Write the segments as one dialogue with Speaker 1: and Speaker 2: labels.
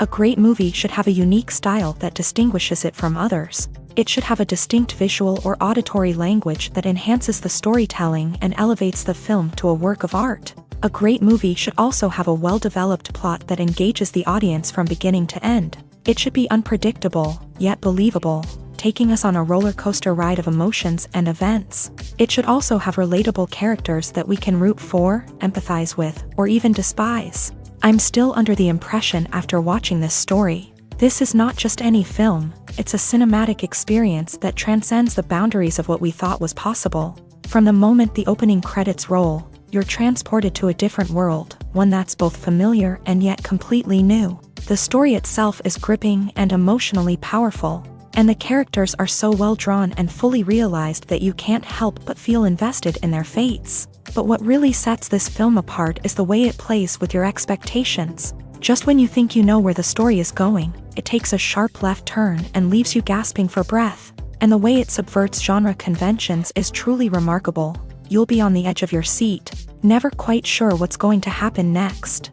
Speaker 1: A great movie should have a unique style that distinguishes it from others. It should have a distinct visual or auditory language that enhances the storytelling and elevates the film to a work of art. A great movie should also have a well-developed plot that engages the audience from beginning to end. It should be unpredictable, yet believable, taking us on a roller coaster ride of emotions and events. It should also have relatable characters that we can root for, empathize with, or even despise. I'm still under the impression after watching this story. This is not just any film, it's a cinematic experience that transcends the boundaries of what we thought was possible. From the moment the opening credits roll, you're transported to a different world, one that's both familiar and yet completely new. The story itself is gripping and emotionally powerful, and the characters are so well drawn and fully realized that you can't help but feel invested in their fates. But what really sets this film apart is the way it plays with your expectations. Just when you think you know where the story is going, it takes a sharp left turn and leaves you gasping for breath. And the way it subverts genre conventions is truly remarkable. You'll be on the edge of your seat, never quite sure what's going to happen next.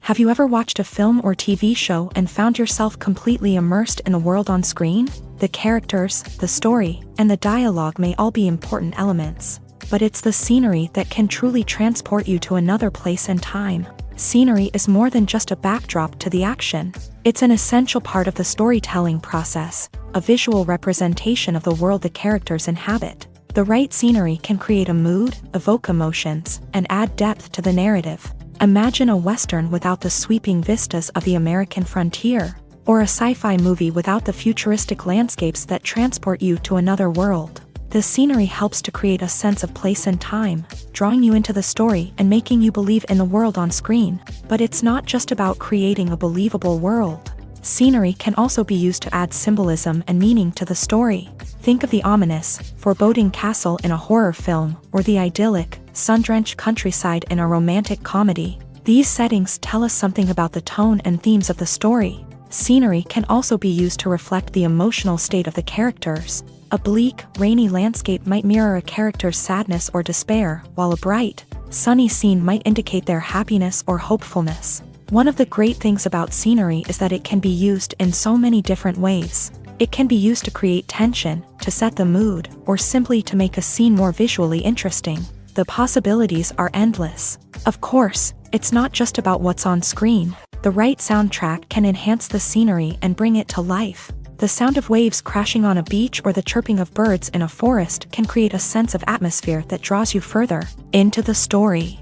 Speaker 1: Have you ever watched a film or TV show and found yourself completely immersed in the world on screen? The characters, the story, and the dialogue may all be important elements, but it's the scenery that can truly transport you to another place and time. Scenery is more than just a backdrop to the action. It's an essential part of the storytelling process, a visual representation of the world the characters inhabit. The right scenery can create a mood, evoke emotions, and add depth to the narrative. Imagine a Western without the sweeping vistas of the American frontier, or a sci-fi movie without the futuristic landscapes that transport you to another world. The scenery helps to create a sense of place and time, drawing you into the story and making you believe in the world on screen. But it's not just about creating a believable world. Scenery can also be used to add symbolism and meaning to the story. Think of the ominous, foreboding castle in a horror film, or the idyllic, sun-drenched countryside in a romantic comedy. These settings tell us something about the tone and themes of the story. Scenery can also be used to reflect the emotional state of the characters. A bleak, rainy landscape might mirror a character's sadness or despair, while a bright, sunny scene might indicate their happiness or hopefulness. One of the great things about scenery is that it can be used in so many different ways. It can be used to create tension, to set the mood, or simply to make a scene more visually interesting. The possibilities are endless. Of course, it's not just about what's on screen. The right soundtrack can enhance the scenery and bring it to life. The sound of waves crashing on a beach or the chirping of birds in a forest can create a sense of atmosphere that draws you further into the story.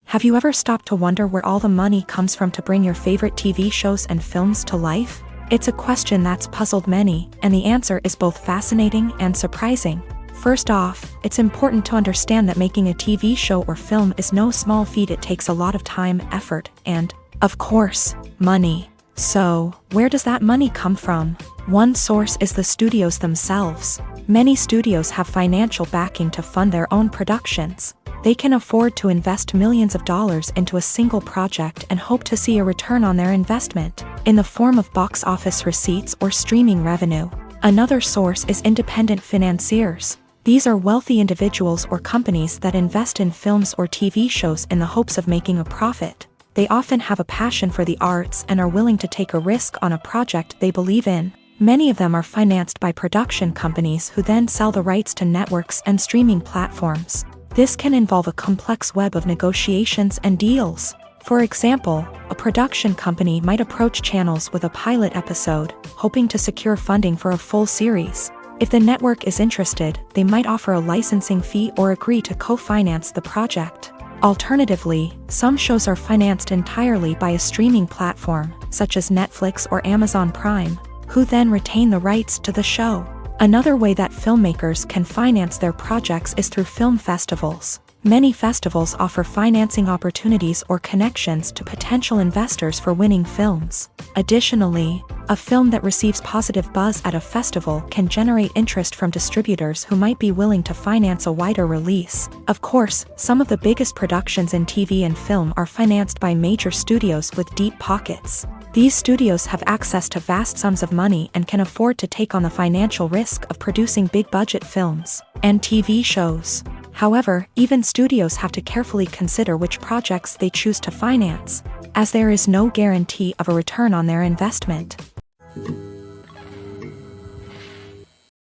Speaker 1: Have you ever stopped to wonder where all the money comes from to bring your favorite TV shows and films to life? It's a question that's puzzled many, and the answer is both fascinating and surprising. First off, it's important to understand that making a TV show or film is no small feat. It takes a lot of time, effort, and, of course, money. So, where does that money come from? One source is the studios themselves. Many studios have financial backing to fund their own productions. They can afford to invest millions of dollars into a single project and hope to see a return on their investment, in the form of box office receipts or streaming revenue. Another source is independent financiers. These are wealthy individuals or companies that invest in films or TV shows in the hopes of making a profit. They often have a passion for the arts and are willing to take a risk on a project they believe in. Many of them are financed by production companies who then sell the rights to networks and streaming platforms. This can involve a complex web of negotiations and deals. For example, a production company might approach channels with a pilot episode, hoping to secure funding for a full series. If the network is interested, they might offer a licensing fee or agree to co-finance the project. Alternatively, some shows are financed entirely by a streaming platform, such as Netflix or Amazon Prime, who then retain the rights to the show. Another way that filmmakers can finance their projects is through film festivals. Many festivals offer financing opportunities or connections to potential investors for winning films. Additionally, a film that receives positive buzz at a festival can generate interest from distributors who might be willing to finance a wider release. Of course, some of the biggest productions in TV and film are financed by major studios with deep pockets. These studios have access to vast sums of money and can afford to take on the financial risk of producing big-budget films and TV shows. However, even studios have to carefully consider which projects they choose to finance, as there is no guarantee of a return on their investment.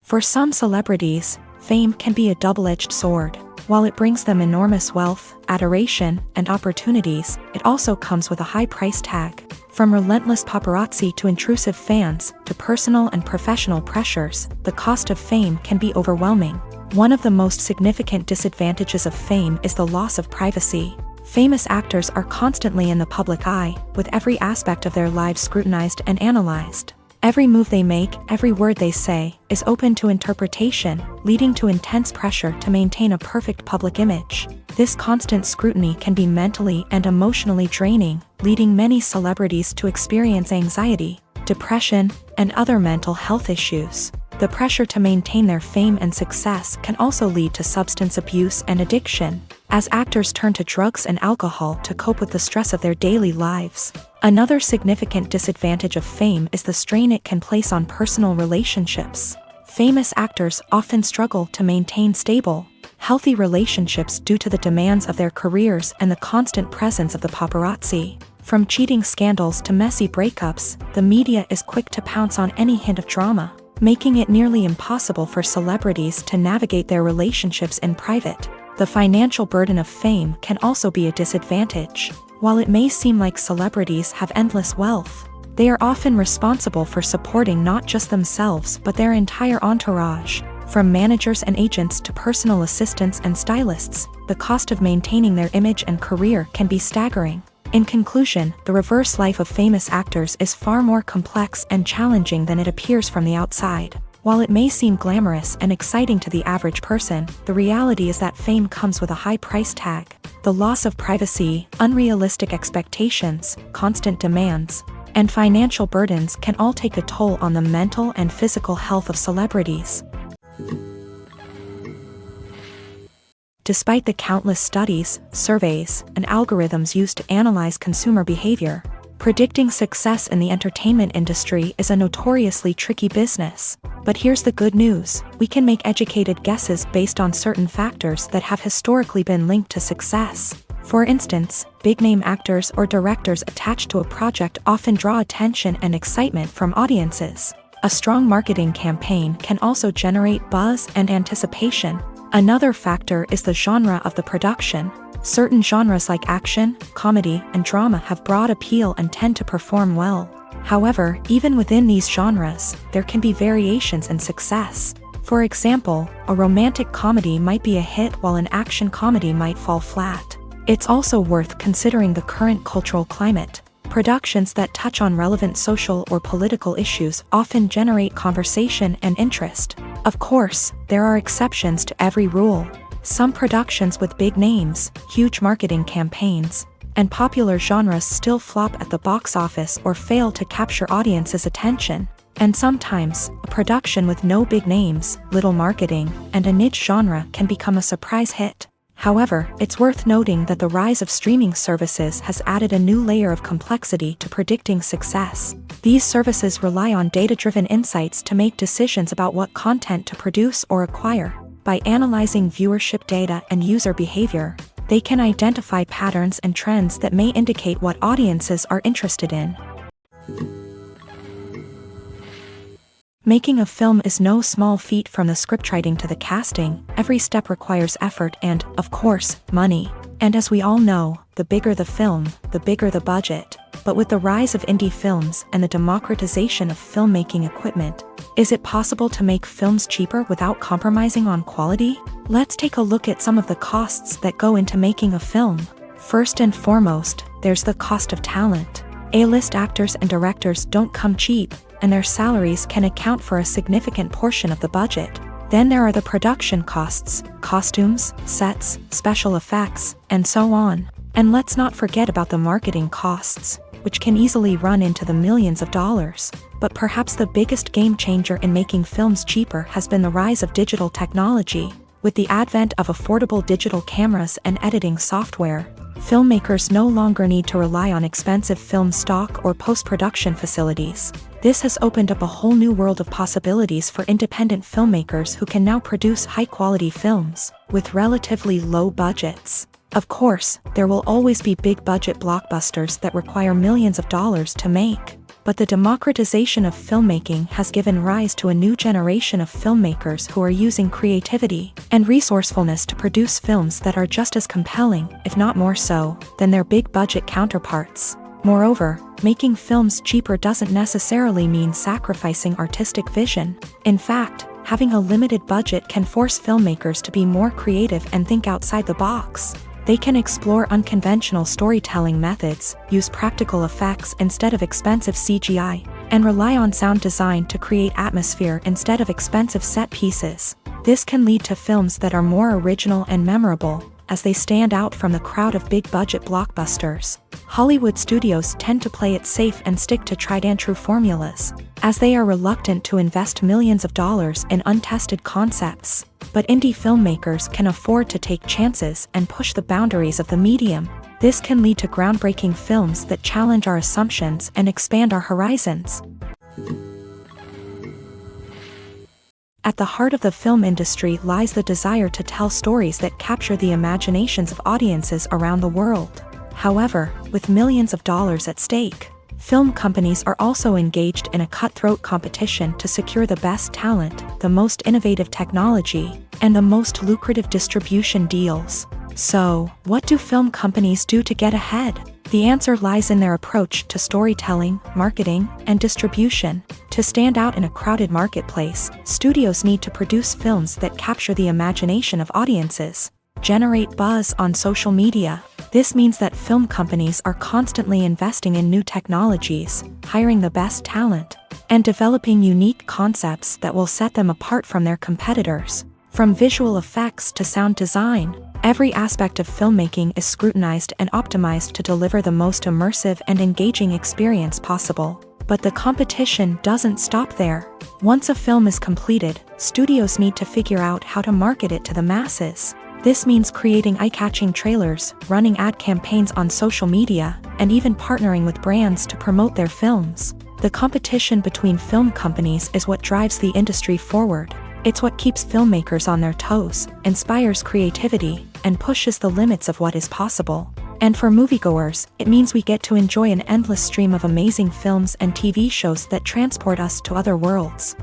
Speaker 1: For some celebrities, fame can be a double-edged sword. While it brings them enormous wealth, adoration, and opportunities, it also comes with a high price tag. From relentless paparazzi to intrusive fans, to personal and professional pressures, the cost of fame can be overwhelming. One of the most significant disadvantages of fame is the loss of privacy. Famous actors are constantly in the public eye, with every aspect of their lives scrutinized and analyzed. Every move they make, every word they say, is open to interpretation, leading to intense pressure to maintain a perfect public image. This constant scrutiny can be mentally and emotionally draining, leading many celebrities to experience anxiety, depression, and other mental health issues. The pressure to maintain their fame and success can also lead to substance abuse and addiction, as actors turn to drugs and alcohol to cope with the stress of their daily lives. Another significant disadvantage of fame is the strain it can place on personal relationships. Famous actors often struggle to maintain stable, healthy relationships due to the demands of their careers and the constant presence of the paparazzi. From cheating scandals to messy breakups, the media is quick to pounce on any hint of drama, making it nearly impossible for celebrities to navigate their relationships in private. The financial burden of fame can also be a disadvantage. While it may seem like celebrities have endless wealth, they are often responsible for supporting not just themselves but their entire entourage. From managers and agents to personal assistants and stylists, the cost of maintaining their image and career can be staggering. In conclusion, the reverse life of famous actors is far more complex and challenging than it appears from the outside. While it may seem glamorous and exciting to the average person, the reality is that fame comes with a high price tag. The loss of privacy, unrealistic expectations, constant demands, and financial burdens can all take a toll on the mental and physical health of celebrities. Despite the countless studies, surveys, and algorithms used to analyze consumer behavior, predicting success in the entertainment industry is a notoriously tricky business. But here's the good news: we can make educated guesses based on certain factors that have historically been linked to success. For instance, big-name actors or directors attached to a project often draw attention and excitement from audiences. A strong marketing campaign can also generate buzz and anticipation. Another factor is the genre of the production. Certain genres like action, comedy, and drama have broad appeal and tend to perform well. However, even within these genres, there can be variations in success. For example, a romantic comedy might be a hit while an action comedy might fall flat. It's also worth considering the current cultural climate. Productions that touch on relevant social or political issues often generate conversation and interest. Of course, there are exceptions to every rule. Some productions with big names, huge marketing campaigns, and popular genres still flop at the box office or fail to capture audiences' attention. And sometimes, a production with no big names, little marketing, and a niche genre can become a surprise hit. However, it's worth noting that the rise of streaming services has added a new layer of complexity to predicting success. These services rely on data-driven insights to make decisions about what content to produce or acquire. By analyzing viewership data and user behavior, they can identify patterns and trends that may indicate what audiences are interested in. Making a film is no small feat. From the scriptwriting to the casting, every step requires effort and, of course, money. And as we all know, the bigger the film, the bigger the budget. But with the rise of indie films and the democratization of filmmaking equipment, is it possible to make films cheaper without compromising on quality? Let's take a look at some of the costs that go into making a film. First and foremost, there's the cost of talent. A-list actors and directors don't come cheap, and their salaries can account for a significant portion of the budget. Then there are the production costs, costumes, sets, special effects, and so on. And let's not forget about the marketing costs, which can easily run into the millions of dollars. But perhaps the biggest game changer in making films cheaper has been the rise of digital technology. With the advent of affordable digital cameras and editing software, filmmakers no longer need to rely on expensive film stock or post-production facilities. This has opened up a whole new world of possibilities for independent filmmakers who can now produce high-quality films with relatively low budgets. Of course, there will always be big-budget blockbusters that require millions of dollars to make. But the democratization of filmmaking has given rise to a new generation of filmmakers who are using creativity and resourcefulness to produce films that are just as compelling, if not more so, than their big-budget counterparts. Moreover, making films cheaper doesn't necessarily mean sacrificing artistic vision. In fact, having a limited budget can force filmmakers to be more creative and think outside the box. They can explore unconventional storytelling methods, use practical effects instead of expensive CGI, and rely on sound design to create atmosphere instead of expensive set pieces. This can lead to films that are more original and memorable, as they stand out from the crowd of big-budget blockbusters. Hollywood studios tend to play it safe and stick to tried-and-true formulas, as they are reluctant to invest millions of dollars in untested concepts. But indie filmmakers can afford to take chances and push the boundaries of the medium. This can lead to groundbreaking films that challenge our assumptions and expand our horizons. At the heart of the film industry lies the desire to tell stories that capture the imaginations of audiences around the world. However, with millions of dollars at stake, film companies are also engaged in a cutthroat competition to secure the best talent, the most innovative technology, and the most lucrative distribution deals. So, what do film companies do to get ahead? The answer lies in their approach to storytelling, marketing, and distribution. To stand out in a crowded marketplace, studios need to produce films that capture the imagination of audiences, generate buzz on social media. This means that film companies are constantly investing in new technologies, hiring the best talent, and developing unique concepts that will set them apart from their competitors. From visual effects to sound design, every aspect of filmmaking is scrutinized and optimized to deliver the most immersive and engaging experience possible. But the competition doesn't stop there. Once a film is completed, studios need to figure out how to market it to the masses. This means creating eye-catching trailers, running ad campaigns on social media, and even partnering with brands to promote their films. The competition between film companies is what drives the industry forward. It's what keeps filmmakers on their toes, inspires creativity, and pushes the limits of what is possible. And for moviegoers, it means we get to enjoy an endless stream of amazing films and TV shows that transport us to other worlds.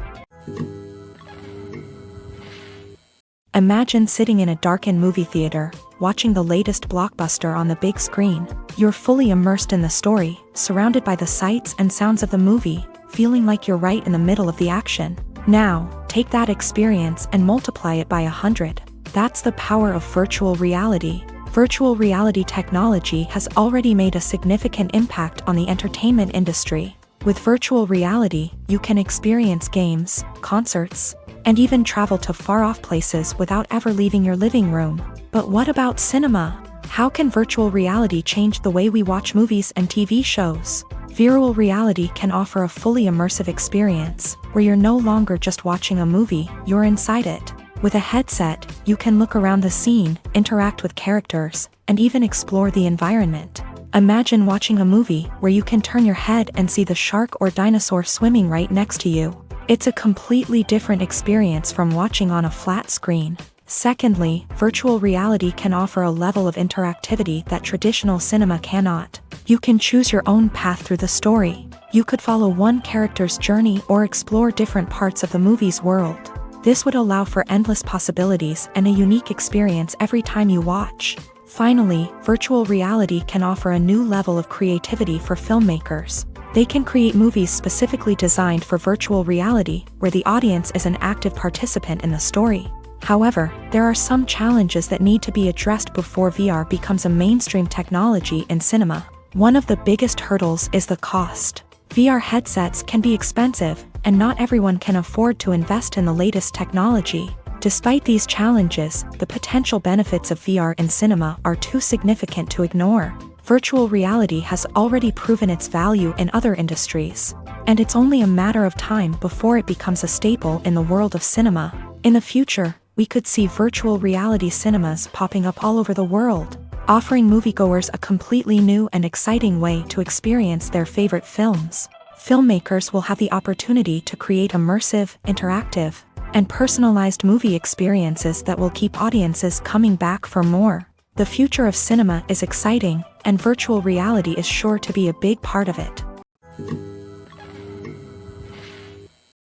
Speaker 1: Imagine sitting in a darkened movie theater, watching the latest blockbuster on the big screen. You're fully immersed in the story, surrounded by the sights and sounds of the movie, feeling like you're right in the middle of the action. Now, take that experience and multiply it by 100. That's the power of virtual reality. Virtual reality technology has already made a significant impact on the entertainment industry. With virtual reality, you can experience games, concerts, and even travel to far-off places without ever leaving your living room. But what about cinema? How can virtual reality change the way we watch movies and TV shows? Virtual reality can offer a fully immersive experience, where you're no longer just watching a movie, you're inside it. With a headset, you can look around the scene, interact with characters, and even explore the environment. Imagine watching a movie where you can turn your head and see the shark or dinosaur swimming right next to you. It's a completely different experience from watching on a flat screen. Secondly, virtual reality can offer a level of interactivity that traditional cinema cannot. You can choose your own path through the story. You could follow one character's journey or explore different parts of the movie's world. This would allow for endless possibilities and a unique experience every time you watch. Finally, virtual reality can offer a new level of creativity for filmmakers. They can create movies specifically designed for virtual reality, where the audience is an active participant in the story. However, there are some challenges that need to be addressed before VR becomes a mainstream technology in cinema. One of the biggest hurdles is the cost. VR headsets can be expensive, and not everyone can afford to invest in the latest technology. Despite these challenges, the potential benefits of VR in cinema are too significant to ignore. Virtual reality has already proven its value in other industries, and it's only a matter of time before it becomes a staple in the world of cinema. In the future, we could see virtual reality cinemas popping up all over the world, offering moviegoers a completely new and exciting way to experience their favorite films. Filmmakers will have the opportunity to create immersive, interactive, and personalized movie experiences that will keep audiences coming back for more. The future of cinema is exciting, and virtual reality is sure to be a big part of it.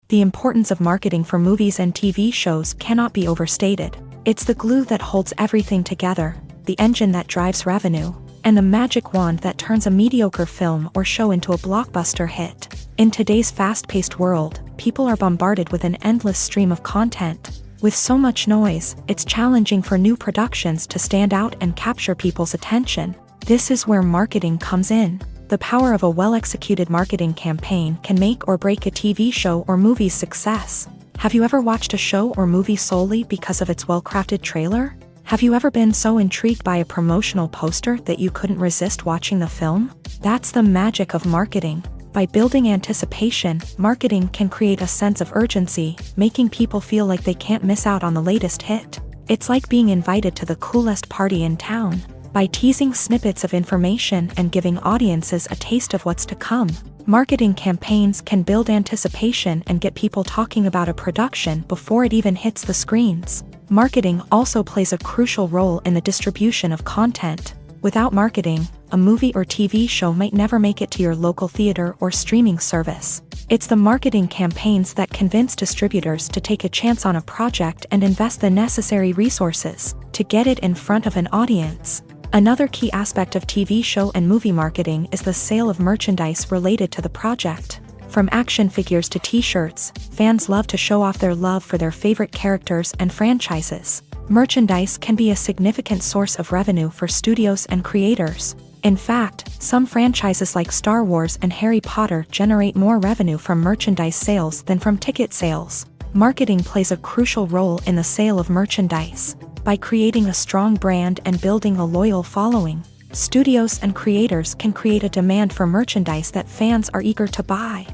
Speaker 1: The importance of marketing for movies and TV shows cannot be overstated. It's the glue that holds everything together, the engine that drives revenue, and the magic wand that turns a mediocre film or show into a blockbuster hit. In today's fast-paced world, people are bombarded with an endless stream of content. With so much noise, it's challenging for new productions to stand out and capture people's attention. This is where marketing comes in. The power of a well-executed marketing campaign can make or break a TV show or movie's success. Have you ever watched a show or movie solely because of its well-crafted trailer? Have you ever been so intrigued by a promotional poster that you couldn't resist watching the film? That's the magic of marketing. By building anticipation, marketing can create a sense of urgency, making people feel like they can't miss out on the latest hit. It's like being invited to the coolest party in town. By teasing snippets of information and giving audiences a taste of what's to come, marketing campaigns can build anticipation and get people talking about a production before it even hits the screens. Marketing also plays a crucial role in the distribution of content. Without marketing, a movie or TV show might never make it to your local theater or streaming service. It's the marketing campaigns that convince distributors to take a chance on a project and invest the necessary resources to get it in front of an audience. Another key aspect of TV show and movie marketing is the sale of merchandise related to the project. From action figures to t-shirts, fans love to show off their love for their favorite characters and franchises. Merchandise can be a significant source of revenue for studios and creators. In fact, some franchises like Star Wars and Harry Potter generate more revenue from merchandise sales than from ticket sales. Marketing plays a crucial role in the sale of merchandise. By creating a strong brand and building a loyal following, studios and creators can create a demand for merchandise that fans are eager to buy.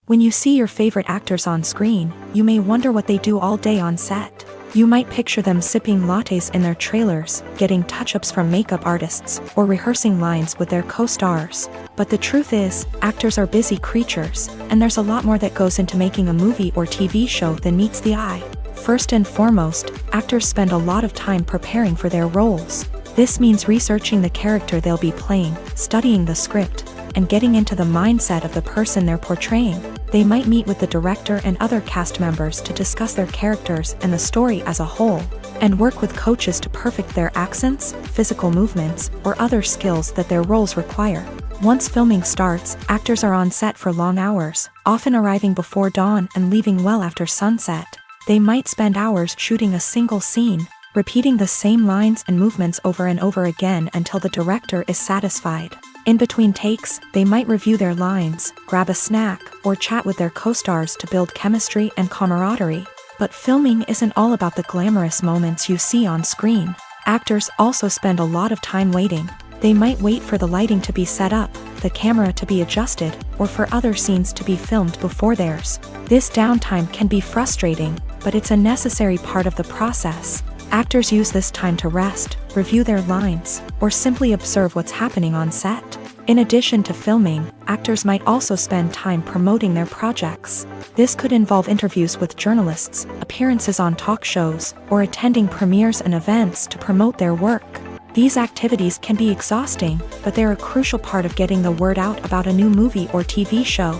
Speaker 1: When you see your favorite actors on screen, you may wonder what they do all day on set. You might picture them sipping lattes in their trailers, getting touch-ups from makeup artists, or rehearsing lines with their co-stars. But the truth is, actors are busy creatures, and there's a lot more that goes into making a movie or TV show than meets the eye. First and foremost, actors spend a lot of time preparing for their roles. This means researching the character they'll be playing, studying the script, and getting into the mindset of the person they're portraying. They might meet with the director and other cast members to discuss their characters and the story as a whole, and work with coaches to perfect their accents, physical movements, or other skills that their roles require. Once filming starts, actors are on set for long hours, often arriving before dawn and leaving well after sunset. They might spend hours shooting a single scene, repeating the same lines and movements over and over again until the director is satisfied. In between takes, they might review their lines, grab a snack, or chat with their co-stars to build chemistry and camaraderie. But filming isn't all about the glamorous moments you see on screen. Actors also spend a lot of time waiting. They might wait for the lighting to be set up, the camera to be adjusted, or for other scenes to be filmed before theirs. This downtime can be frustrating, but it's a necessary part of the process. Actors use this time to rest, review their lines, or simply observe what's happening on set. In addition to filming, actors might also spend time promoting their projects. This could involve interviews with journalists, appearances on talk shows, or attending premieres and events to promote their work. These activities can be exhausting, but they're a crucial part of getting the word out about a new movie or TV show.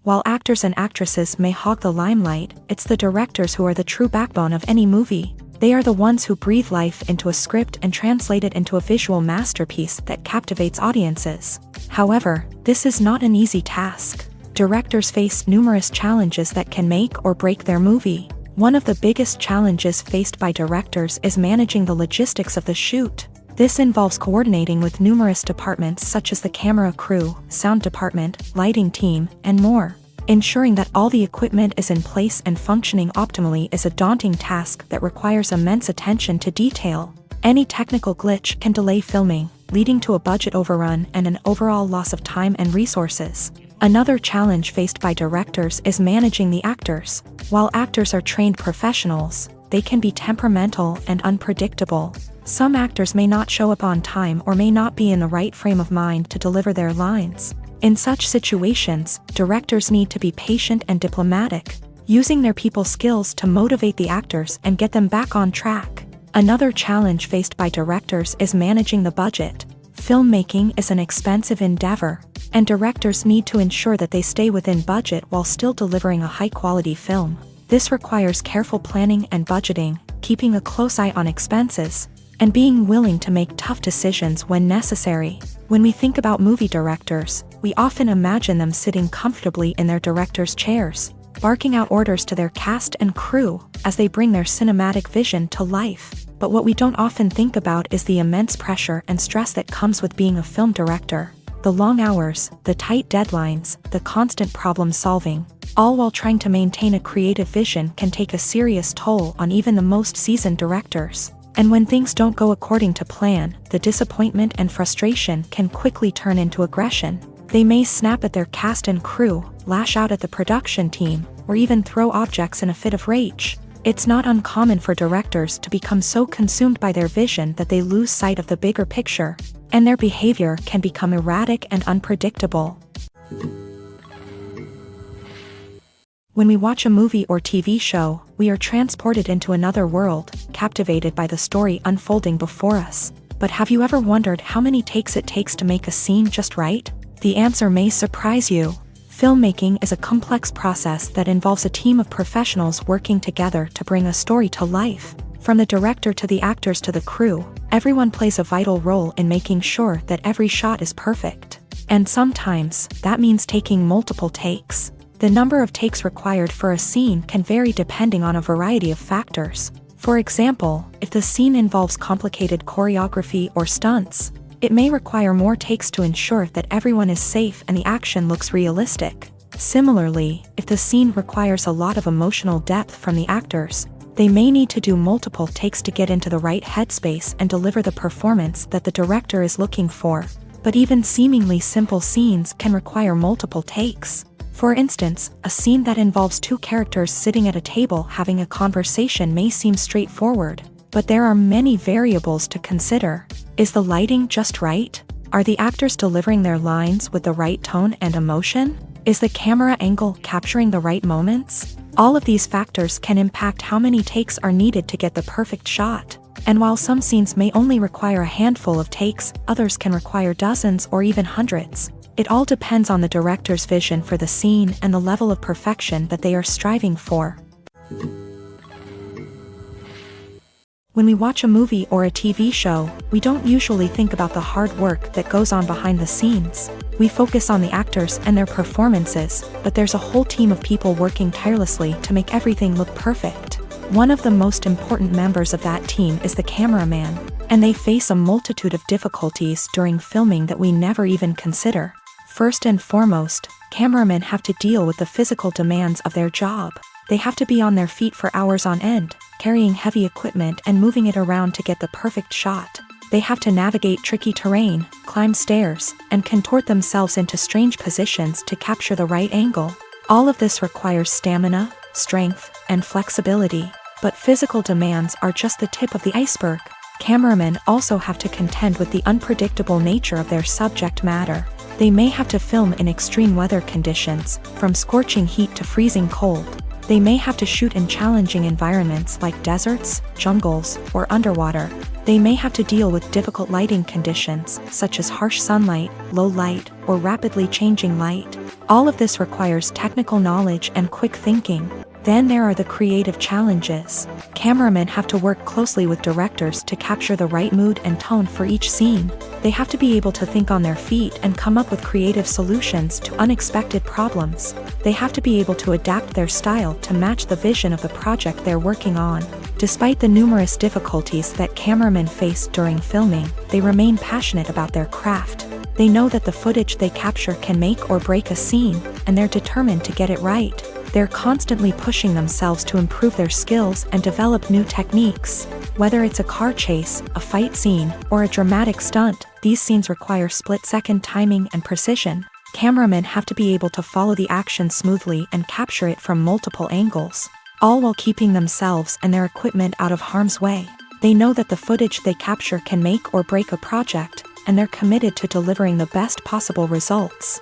Speaker 1: While actors and actresses may hog the limelight, it's the directors who are the true backbone of any movie. They are the ones who breathe life into a script and translate it into a visual masterpiece that captivates audiences. However, this is not an easy task. Directors face numerous challenges that can make or break their movie. One of the biggest challenges faced by directors is managing the logistics of the shoot. This involves coordinating with numerous departments such as the camera crew, sound department, lighting team, and more. Ensuring that all the equipment is in place and functioning optimally is a daunting task that requires immense attention to detail. Any technical glitch can delay filming, leading to a budget overrun and an overall loss of time and resources. Another challenge faced by directors is managing the actors. While actors are trained professionals, they can be temperamental and unpredictable. Some actors may not show up on time or may not be in the right frame of mind to deliver their lines. In such situations, directors need to be patient and diplomatic, using their people skills to motivate the actors and get them back on track. Another challenge faced by directors is managing the budget. Filmmaking is an expensive endeavor, and directors need to ensure that they stay within budget while still delivering a high-quality film. This requires careful planning and budgeting, keeping a close eye on expenses, and being willing to make tough decisions when necessary. When we think about movie directors, we often imagine them sitting comfortably in their director's chairs, barking out orders to their cast and crew as they bring their cinematic vision to life. But what we don't often think about is the immense pressure and stress that comes with being a film director. The long hours, the tight deadlines, the constant problem solving, all while trying to maintain a creative vision can take a serious toll on even the most seasoned directors. And when things don't go according to plan, the disappointment and frustration can quickly turn into aggression. They may snap at their cast and crew, lash out at the production team, or even throw objects in a fit of rage. It's not uncommon for directors to become so consumed by their vision that they lose sight of the bigger picture, and their behavior can become erratic and unpredictable. When we watch a movie or TV show, we are transported into another world, captivated by the story unfolding before us. But have you ever wondered how many takes it takes to make a scene just right? The answer may surprise you. Filmmaking is a complex process that involves a team of professionals working together to bring a story to life. From the director to the actors to the crew, everyone plays a vital role in making sure that every shot is perfect. And sometimes, that means taking multiple takes. The number of takes required for a scene can vary depending on a variety of factors. For example, if the scene involves complicated choreography or stunts, it may require more takes to ensure that everyone is safe and the action looks realistic. Similarly, if the scene requires a lot of emotional depth from the actors, they may need to do multiple takes to get into the right headspace and deliver the performance that the director is looking for. But even seemingly simple scenes can require multiple takes. For instance, a scene that involves two characters sitting at a table having a conversation may seem straightforward, but there are many variables to consider. Is the lighting just right? Are the actors delivering their lines with the right tone and emotion? Is the camera angle capturing the right moments? All of these factors can impact how many takes are needed to get the perfect shot. And while some scenes may only require a handful of takes, others can require dozens or even hundreds. It all depends on the director's vision for the scene and the level of perfection that they are striving for. When we watch a movie or a TV show, we don't usually think about the hard work that goes on behind the scenes. We focus on the actors and their performances, but there's a whole team of people working tirelessly to make everything look perfect. One of the most important members of that team is the cameraman, and they face a multitude of difficulties during filming that we never even consider. First and foremost, cameramen have to deal with the physical demands of their job. They have to be on their feet for hours on end, carrying heavy equipment and moving it around to get the perfect shot. They have to navigate tricky terrain, climb stairs, and contort themselves into strange positions to capture the right angle. All of this requires stamina, strength, and flexibility. But physical demands are just the tip of the iceberg. Cameramen also have to contend with the unpredictable nature of their subject matter. They may have to film in extreme weather conditions, from scorching heat to freezing cold. They may have to shoot in challenging environments like deserts, jungles, or underwater. They may have to deal with difficult lighting conditions, such as harsh sunlight, low light, or rapidly changing light. All of this requires technical knowledge and quick thinking. Then there are the creative challenges. Cameramen have to work closely with directors to capture the right mood and tone for each scene. They have to be able to think on their feet and come up with creative solutions to unexpected problems. They have to be able to adapt their style to match the vision of the project they're working on. Despite the numerous difficulties that cameramen face during filming, they remain passionate about their craft. They know that the footage they capture can make or break a scene, and they're determined to get it right. They're constantly pushing themselves to improve their skills and develop new techniques. Whether it's a car chase, a fight scene, or a dramatic stunt, these scenes require split-second timing and precision. Cameramen have to be able to follow the action smoothly and capture it from multiple angles, all while keeping themselves and their equipment out of harm's way. They know that the footage they capture can make or break a project, and they're committed to delivering the best possible results.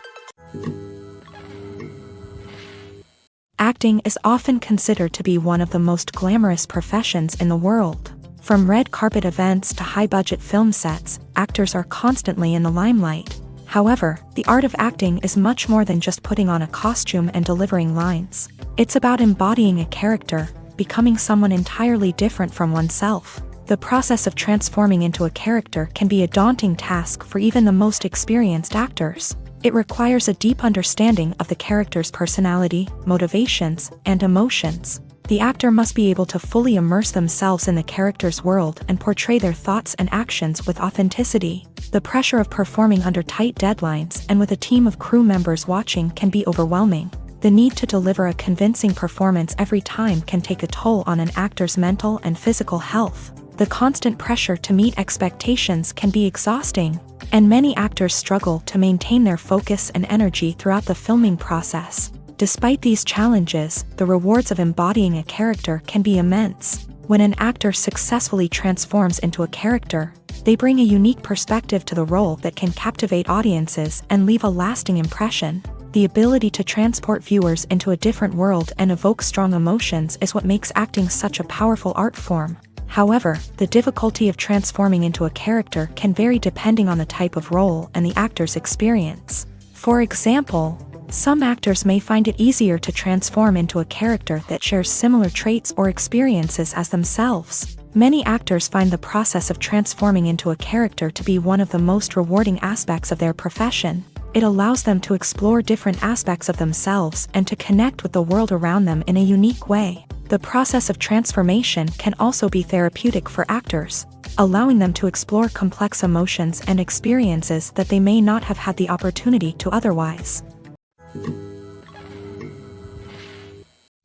Speaker 1: Acting is often considered to be one of the most glamorous professions in the world. From red carpet events to high-budget film sets, actors are constantly in the limelight. However, the art of acting is much more than just putting on a costume and delivering lines. It's about embodying a character, becoming someone entirely different from oneself. The process of transforming into a character can be a daunting task for even the most experienced actors. It requires a deep understanding of the character's personality, motivations, and emotions. The actor must be able to fully immerse themselves in the character's world and portray their thoughts and actions with authenticity. The pressure of performing under tight deadlines and with a team of crew members watching can be overwhelming. The need to deliver a convincing performance every time can take a toll on an actor's mental and physical health. The constant pressure to meet expectations can be exhausting, and many actors struggle to maintain their focus and energy throughout the filming process. Despite these challenges, the rewards of embodying a character can be immense. When an actor successfully transforms into a character, they bring a unique perspective to the role that can captivate audiences and leave a lasting impression. The ability to transport viewers into a different world and evoke strong emotions is what makes acting such a powerful art form. However, the difficulty of transforming into a character can vary depending on the type of role and the actor's experience. For example, some actors may find it easier to transform into a character that shares similar traits or experiences as themselves. Many actors find the process of transforming into a character to be one of the most rewarding aspects of their profession. It allows them to explore different aspects of themselves and to connect with the world around them in a unique way. The process of transformation can also be therapeutic for actors, allowing them to explore complex emotions and experiences that they may not have had the opportunity to otherwise.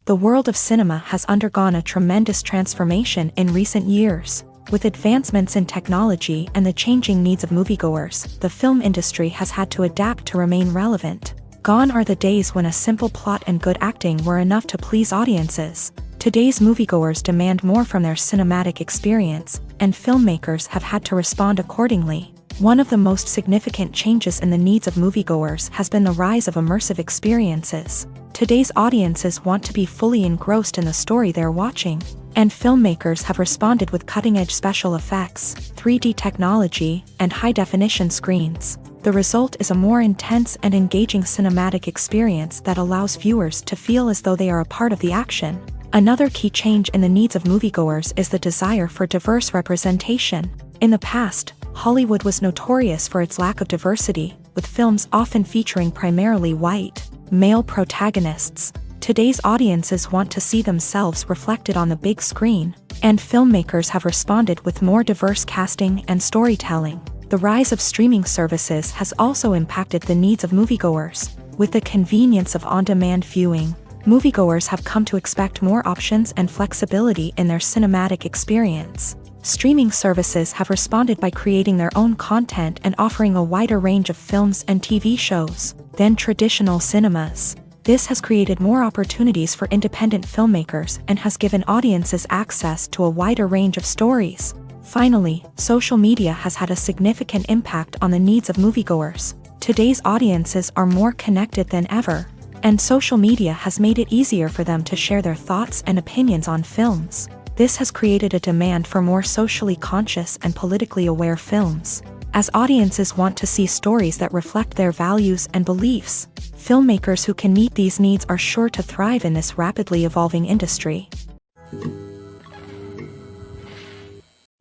Speaker 1: The world of cinema has undergone a tremendous transformation in recent years. With advancements in technology and the changing needs of moviegoers, the film industry has had to adapt to remain relevant. Gone are the days when a simple plot and good acting were enough to please audiences. Today's moviegoers demand more from their cinematic experience, and filmmakers have had to respond accordingly. One of the most significant changes in the needs of moviegoers has been the rise of immersive experiences. Today's audiences want to be fully engrossed in the story they're watching, and filmmakers have responded with cutting-edge special effects, 3D technology, and high-definition screens. The result is a more intense and engaging cinematic experience that allows viewers to feel as though they are a part of the action. Another key change in the needs of moviegoers is the desire for diverse representation. In the past, Hollywood was notorious for its lack of diversity, with films often featuring primarily white, male protagonists. Today's audiences want to see themselves reflected on the big screen, and filmmakers have responded with more diverse casting and storytelling. The rise of streaming services has also impacted the needs of moviegoers. With the convenience of on-demand viewing, moviegoers have come to expect more options and flexibility in their cinematic experience. Streaming services have responded by creating their own content and offering a wider range of films and TV shows than traditional cinemas. This has created more opportunities for independent filmmakers and has given audiences access to a wider range of stories. Finally, social media has had a significant impact on the needs of moviegoers. Today's audiences are more connected than ever, and social media has made it easier for them to share their thoughts and opinions on films. This has created a demand for more socially conscious and politically aware films. As audiences want to see stories that reflect their values and beliefs, filmmakers who can meet these needs are sure to thrive in this rapidly evolving industry.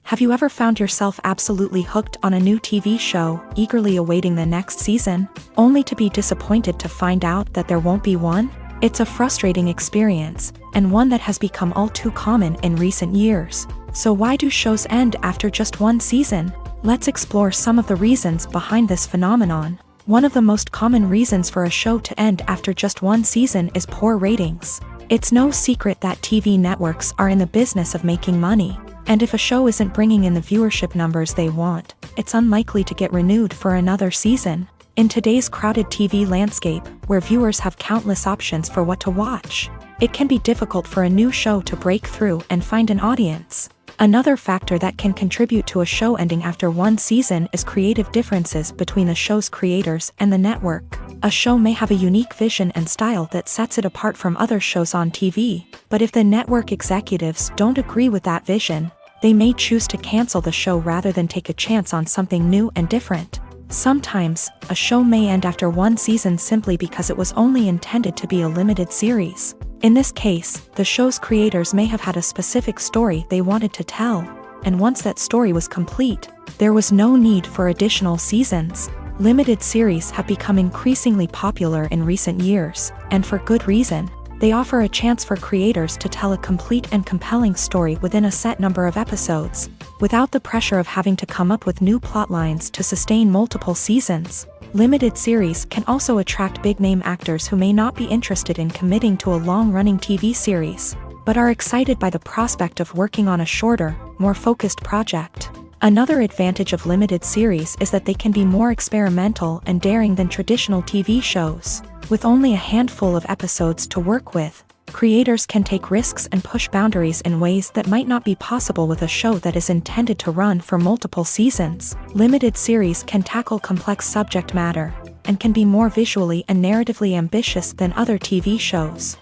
Speaker 1: Have you ever found yourself absolutely hooked on a new TV show, eagerly awaiting the next season, only to be disappointed to find out that there won't be one? It's a frustrating experience, and one that has become all too common in recent years. So why do shows end after just one season? Let's explore some of the reasons behind this phenomenon. One of the most common reasons for a show to end after just one season is poor ratings. It's no secret that TV networks are in the business of making money, and if a show isn't bringing in the viewership numbers they want, it's unlikely to get renewed for another season. In today's crowded TV landscape, where viewers have countless options for what to watch, it can be difficult for a new show to break through and find an audience. Another factor that can contribute to a show ending after one season is creative differences between the show's creators and the network. A show may have a unique vision and style that sets it apart from other shows on TV, but if the network executives don't agree with that vision, they may choose to cancel the show rather than take a chance on something new and different. Sometimes, a show may end after one season simply because it was only intended to be a limited series. In this case, the show's creators may have had a specific story they wanted to tell, and once that story was complete, there was no need for additional seasons. Limited series have become increasingly popular in recent years, and for good reason. They offer a chance for creators to tell a complete and compelling story within a set number of episodes, without the pressure of having to come up with new plotlines to sustain multiple seasons. Limited series can also attract big-name actors who may not be interested in committing to a long-running TV series, but are excited by the prospect of working on a shorter, more focused project. Another advantage of limited series is that they can be more experimental and daring than traditional TV shows. With only a handful of episodes to work with, creators can take risks and push boundaries in ways that might not be possible with a show that is intended to run for multiple seasons. Limited series can tackle complex subject matter, and can be more visually and narratively ambitious than other TV shows.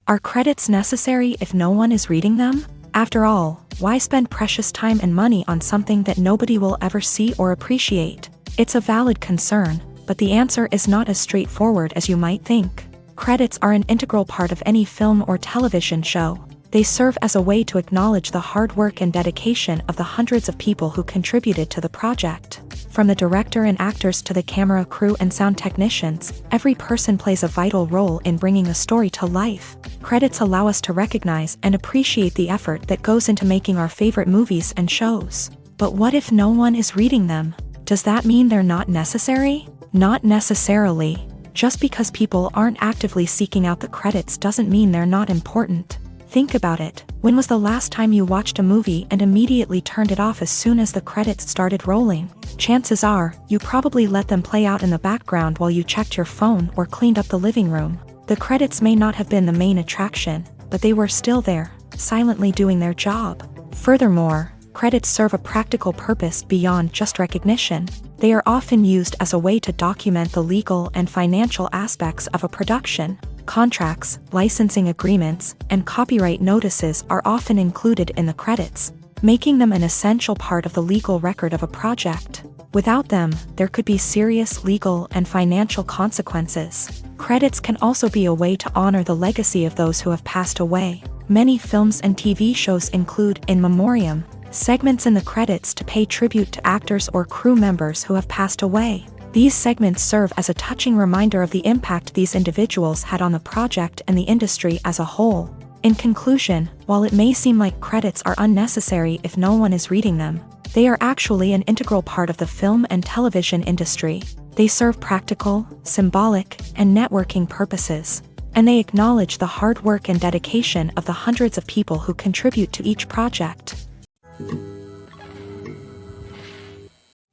Speaker 1: Are credits necessary if no one is reading them? After all, why spend precious time and money on something that nobody will ever see or appreciate? It's a valid concern, but the answer is not as straightforward as you might think. Credits are an integral part of any film or television show. They serve as a way to acknowledge the hard work and dedication of the hundreds of people who contributed to the project. From the director and actors to the camera crew and sound technicians, every person plays a vital role in bringing a story to life. Credits allow us to recognize and appreciate the effort that goes into making our favorite movies and shows. But what if no one is reading them? Does that mean they're not necessary? Not necessarily. Just because people aren't actively seeking out the credits doesn't mean they're not important. Think about it. When was the last time you watched a movie and immediately turned it off as soon as the credits started rolling? Chances are, you probably let them play out in the background while you checked your phone or cleaned up the living room. The credits may not have been the main attraction, but they were still there, silently doing their job. Furthermore, credits serve a practical purpose beyond just recognition. They are often used as a way to document the legal and financial aspects of a production. Contracts, licensing agreements, and copyright notices are often included in the credits, making them an essential part of the legal record of a project. Without them, there could be serious legal and financial consequences. Credits can also be a way to honor the legacy of those who have passed away. Many films and TV shows include in memoriam segments in the credits to pay tribute to actors or crew members who have passed away. These segments serve as a touching reminder of the impact these individuals had on the project and the industry as a whole. In conclusion, while it may seem like credits are unnecessary if no one is reading them, they are actually an integral part of the film and television industry. They serve practical, symbolic, and networking purposes, and they acknowledge the hard work and dedication of the hundreds of people who contribute to each project.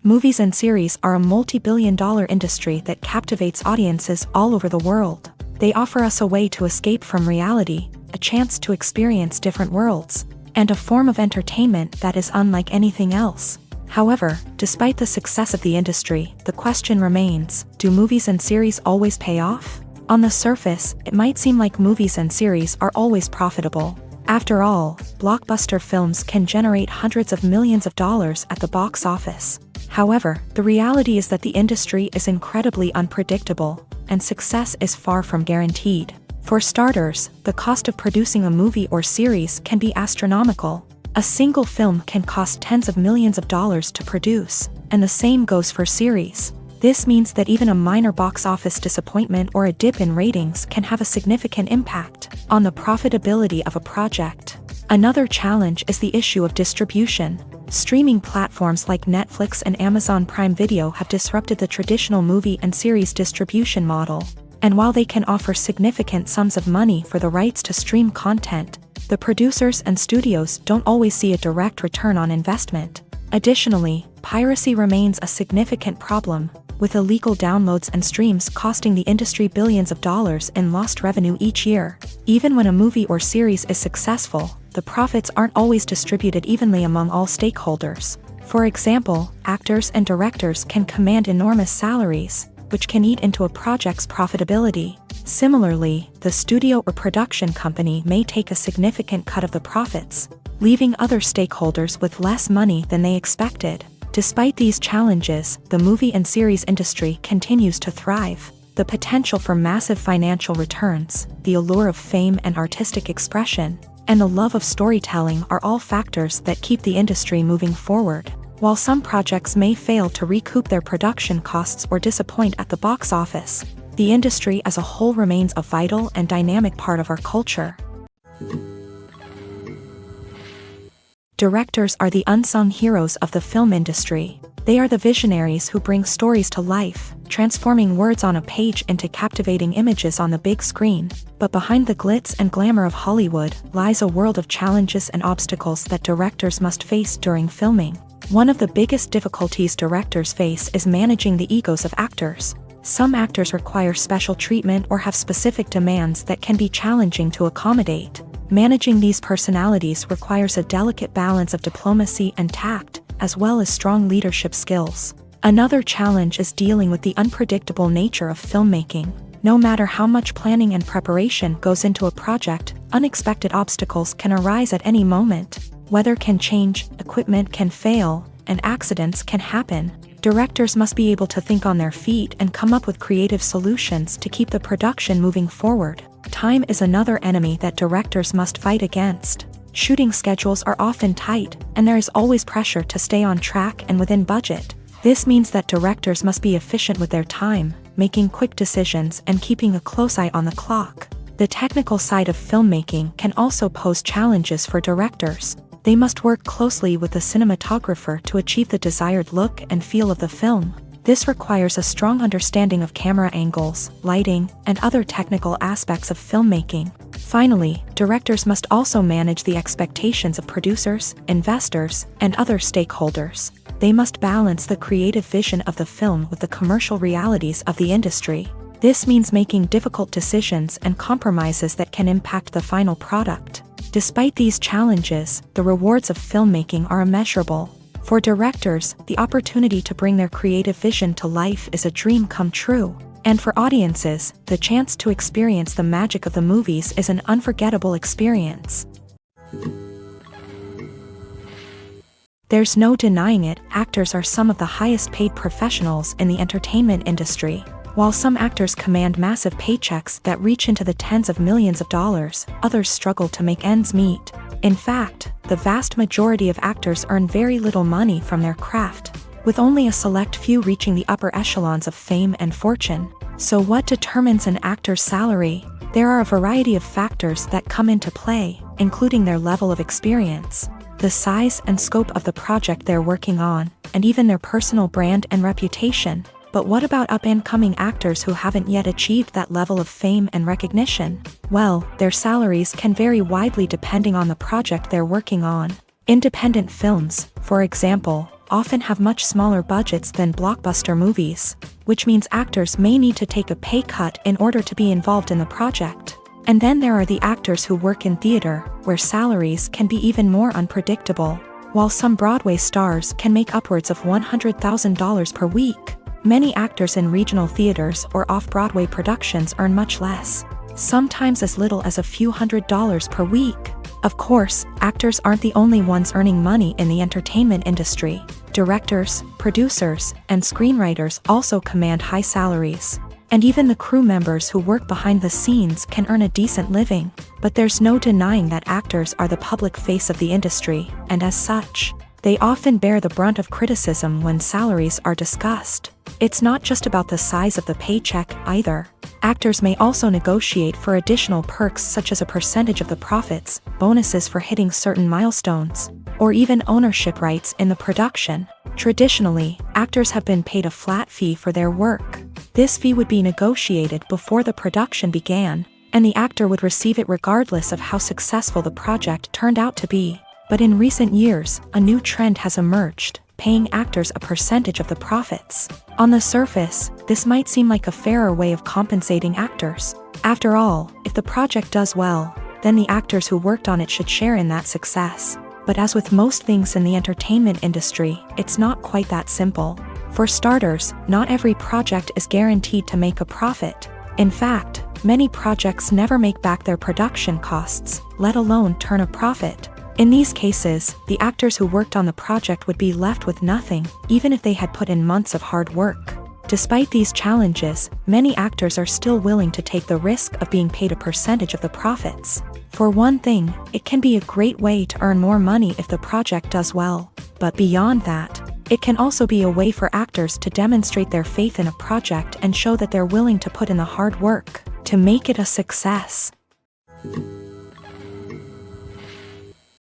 Speaker 1: Movies and series are a multi-billion-dollar industry that captivates audiences all over the world. They offer us a way to escape from reality, a chance to experience different worlds, and a form of entertainment that is unlike anything else. However, despite the success of the industry, the question remains, do movies and series always pay off? On the surface, it might seem like movies and series are always profitable. After all, blockbuster films can generate hundreds of millions of dollars at the box office. However, the reality is that the industry is incredibly unpredictable, and success is far from guaranteed. For starters, the cost of producing a movie or series can be astronomical. A single film can cost tens of millions of dollars to produce, and the same goes for series. This means that even a minor box office disappointment or a dip in ratings can have a significant impact on the profitability of a project. Another challenge is the issue of distribution. Streaming platforms like Netflix and Amazon Prime Video have disrupted the traditional movie and series distribution model. And while they can offer significant sums of money for the rights to stream content, the producers and studios don't always see a direct return on investment. Additionally, piracy remains a significant problem, with illegal downloads and streams costing the industry billions of dollars in lost revenue each year. Even when a movie or series is successful, the profits aren't always distributed evenly among all stakeholders. For example, actors and directors can command enormous salaries, which can eat into a project's profitability. Similarly, the studio or production company may take a significant cut of the profits, leaving other stakeholders with less money than they expected. Despite these challenges, the movie and series industry continues to thrive. The potential for massive financial returns, the allure of fame and artistic expression, and the love of storytelling are all factors that keep the industry moving forward. While some projects may fail to recoup their production costs or disappoint at the box office, the industry as a whole remains a vital and dynamic part of our culture. Directors are the unsung heroes of the film industry. They are the visionaries who bring stories to life, transforming words on a page into captivating images on the big screen. But behind the glitz and glamour of Hollywood lies a world of challenges and obstacles that directors must face during filming. One of the biggest difficulties directors face is managing the egos of actors. Some actors require special treatment or have specific demands that can be challenging to accommodate. Managing these personalities requires a delicate balance of diplomacy and tact, as well as strong leadership skills. Another challenge is dealing with the unpredictable nature of filmmaking. No matter how much planning and preparation goes into a project, unexpected obstacles can arise at any moment. Weather can change, equipment can fail, and accidents can happen. Directors must be able to think on their feet and come up with creative solutions to keep the production moving forward. Time is another enemy that directors must fight against. Shooting schedules are often tight, and there is always pressure to stay on track and within budget. This means that directors must be efficient with their time, making quick decisions and keeping a close eye on the clock. The technical side of filmmaking can also pose challenges for directors. They must work closely with the cinematographer to achieve the desired look and feel of the film. This requires a strong understanding of camera angles, lighting, and other technical aspects of filmmaking. Finally, directors must also manage the expectations of producers, investors, and other stakeholders. They must balance the creative vision of the film with the commercial realities of the industry. This means making difficult decisions and compromises that can impact the final product. Despite these challenges, the rewards of filmmaking are immeasurable. For directors, the opportunity to bring their creative vision to life is a dream come true. And for audiences, the chance to experience the magic of the movies is an unforgettable experience. There's no denying it, actors are some of the highest paid professionals in the entertainment industry. While some actors command massive paychecks that reach into the tens of millions of dollars, others struggle to make ends meet. In fact, the vast majority of actors earn very little money from their craft, with only a select few reaching the upper echelons of fame and fortune. So what determines an actor's salary? There are a variety of factors that come into play, including their level of experience, the size and scope of the project they're working on, and even their personal brand and reputation. But what about up-and-coming actors who haven't yet achieved that level of fame and recognition? Well, their salaries can vary widely depending on the project they're working on. Independent films, for example, often have much smaller budgets than blockbuster movies, which means actors may need to take a pay cut in order to be involved in the project. And then there are the actors who work in theater, where salaries can be even more unpredictable. While some Broadway stars can make upwards of $100,000 per week, many actors in regional theaters or off-Broadway productions earn much less, sometimes as little as a few $100s per week. Of course, actors aren't the only ones earning money in the entertainment industry. Directors, producers, and screenwriters also command high salaries. And even the crew members who work behind the scenes can earn a decent living. But there's no denying that actors are the public face of the industry, and as such, they often bear the brunt of criticism when salaries are discussed. It's not just about the size of the paycheck either. Actors may also negotiate for additional perks such as a percentage of the profits, bonuses for hitting certain milestones, or even ownership rights in the production. Traditionally, actors have been paid a flat fee for their work. This fee would be negotiated before the production began, and the actor would receive it regardless of how successful the project turned out to be. But in recent years, a new trend has emerged. paying actors a percentage of the profits. On the surface, this might seem like a fairer way of compensating actors. After all, if the project does well, then the actors who worked on it should share in that success. But as with most things in the entertainment industry, it's not quite that simple. For starters, not every project is guaranteed to make a profit. In fact, many projects never make back their production costs, let alone turn a profit. In these cases, the actors who worked on the project would be left with nothing, even if they had put in months of hard work. Despite these challenges, many actors are still willing to take the risk of being paid a percentage of the profits. For one thing, it can be a great way to earn more money if the project does well. But beyond that, it can also be a way for actors to demonstrate their faith in a project and show that they're willing to put in the hard work to make it a success.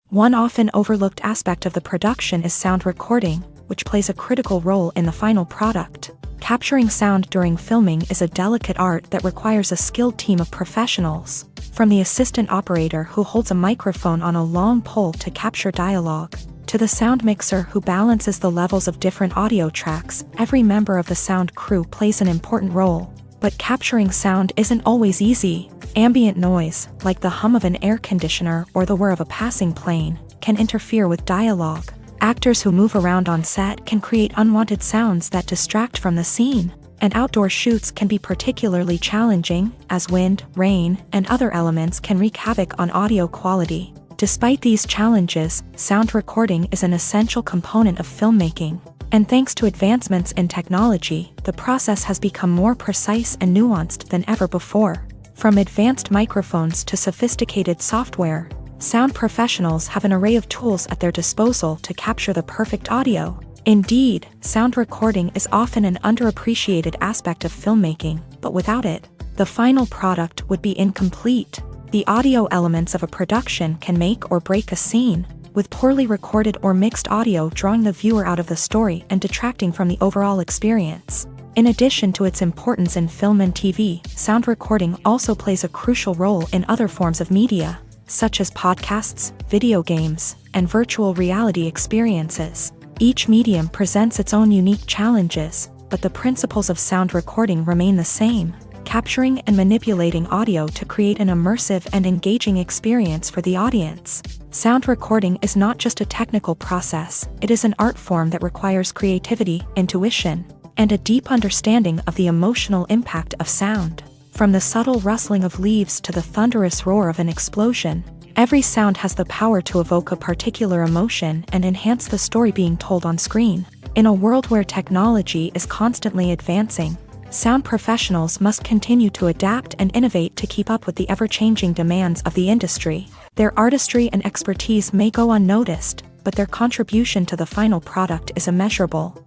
Speaker 1: One often overlooked aspect of the production is sound recording, which plays a critical role in the final product. Capturing sound during filming is a delicate art that requires a skilled team of professionals. From the assistant operator who holds a microphone on a long pole to capture dialogue, to the sound mixer who balances the levels of different audio tracks, every member of the sound crew plays an important role. But capturing sound isn't always easy. Ambient noise, like the hum of an air conditioner or the whir of a passing plane, can interfere with dialogue. Actors who move around on set can create unwanted sounds that distract from the scene. And outdoor shoots can be particularly challenging, as wind, rain, and other elements can wreak havoc on audio quality. Despite these challenges, sound recording is an essential component of filmmaking. And thanks to advancements in technology, the process has become more precise and nuanced than ever before. From advanced microphones to sophisticated software, sound professionals have an array of tools at their disposal to capture the perfect audio. Indeed, sound recording is often an underappreciated aspect of filmmaking, but without it, the final product would be incomplete. The audio elements of a production can make or break a scene, with poorly recorded or mixed audio drawing the viewer out of the story and detracting from the overall experience. In addition to its importance in film and TV, sound recording also plays a crucial role in other forms of media, such as podcasts, video games, and virtual reality experiences. Each medium presents its own unique challenges, but the principles of sound recording remain the same: capturing and manipulating audio to create an immersive and engaging experience for the audience. Sound recording is not just a technical process, it is an art form that requires creativity, intuition, and a deep understanding of the emotional impact of sound. From the subtle rustling of leaves to the thunderous roar of an explosion, every sound has the power to evoke a particular emotion and enhance the story being told on screen. In a world where technology is constantly advancing, sound professionals must continue to adapt and innovate to keep up with the ever-changing demands of the industry. Their artistry and expertise may go unnoticed, but their contribution to the final product is immeasurable.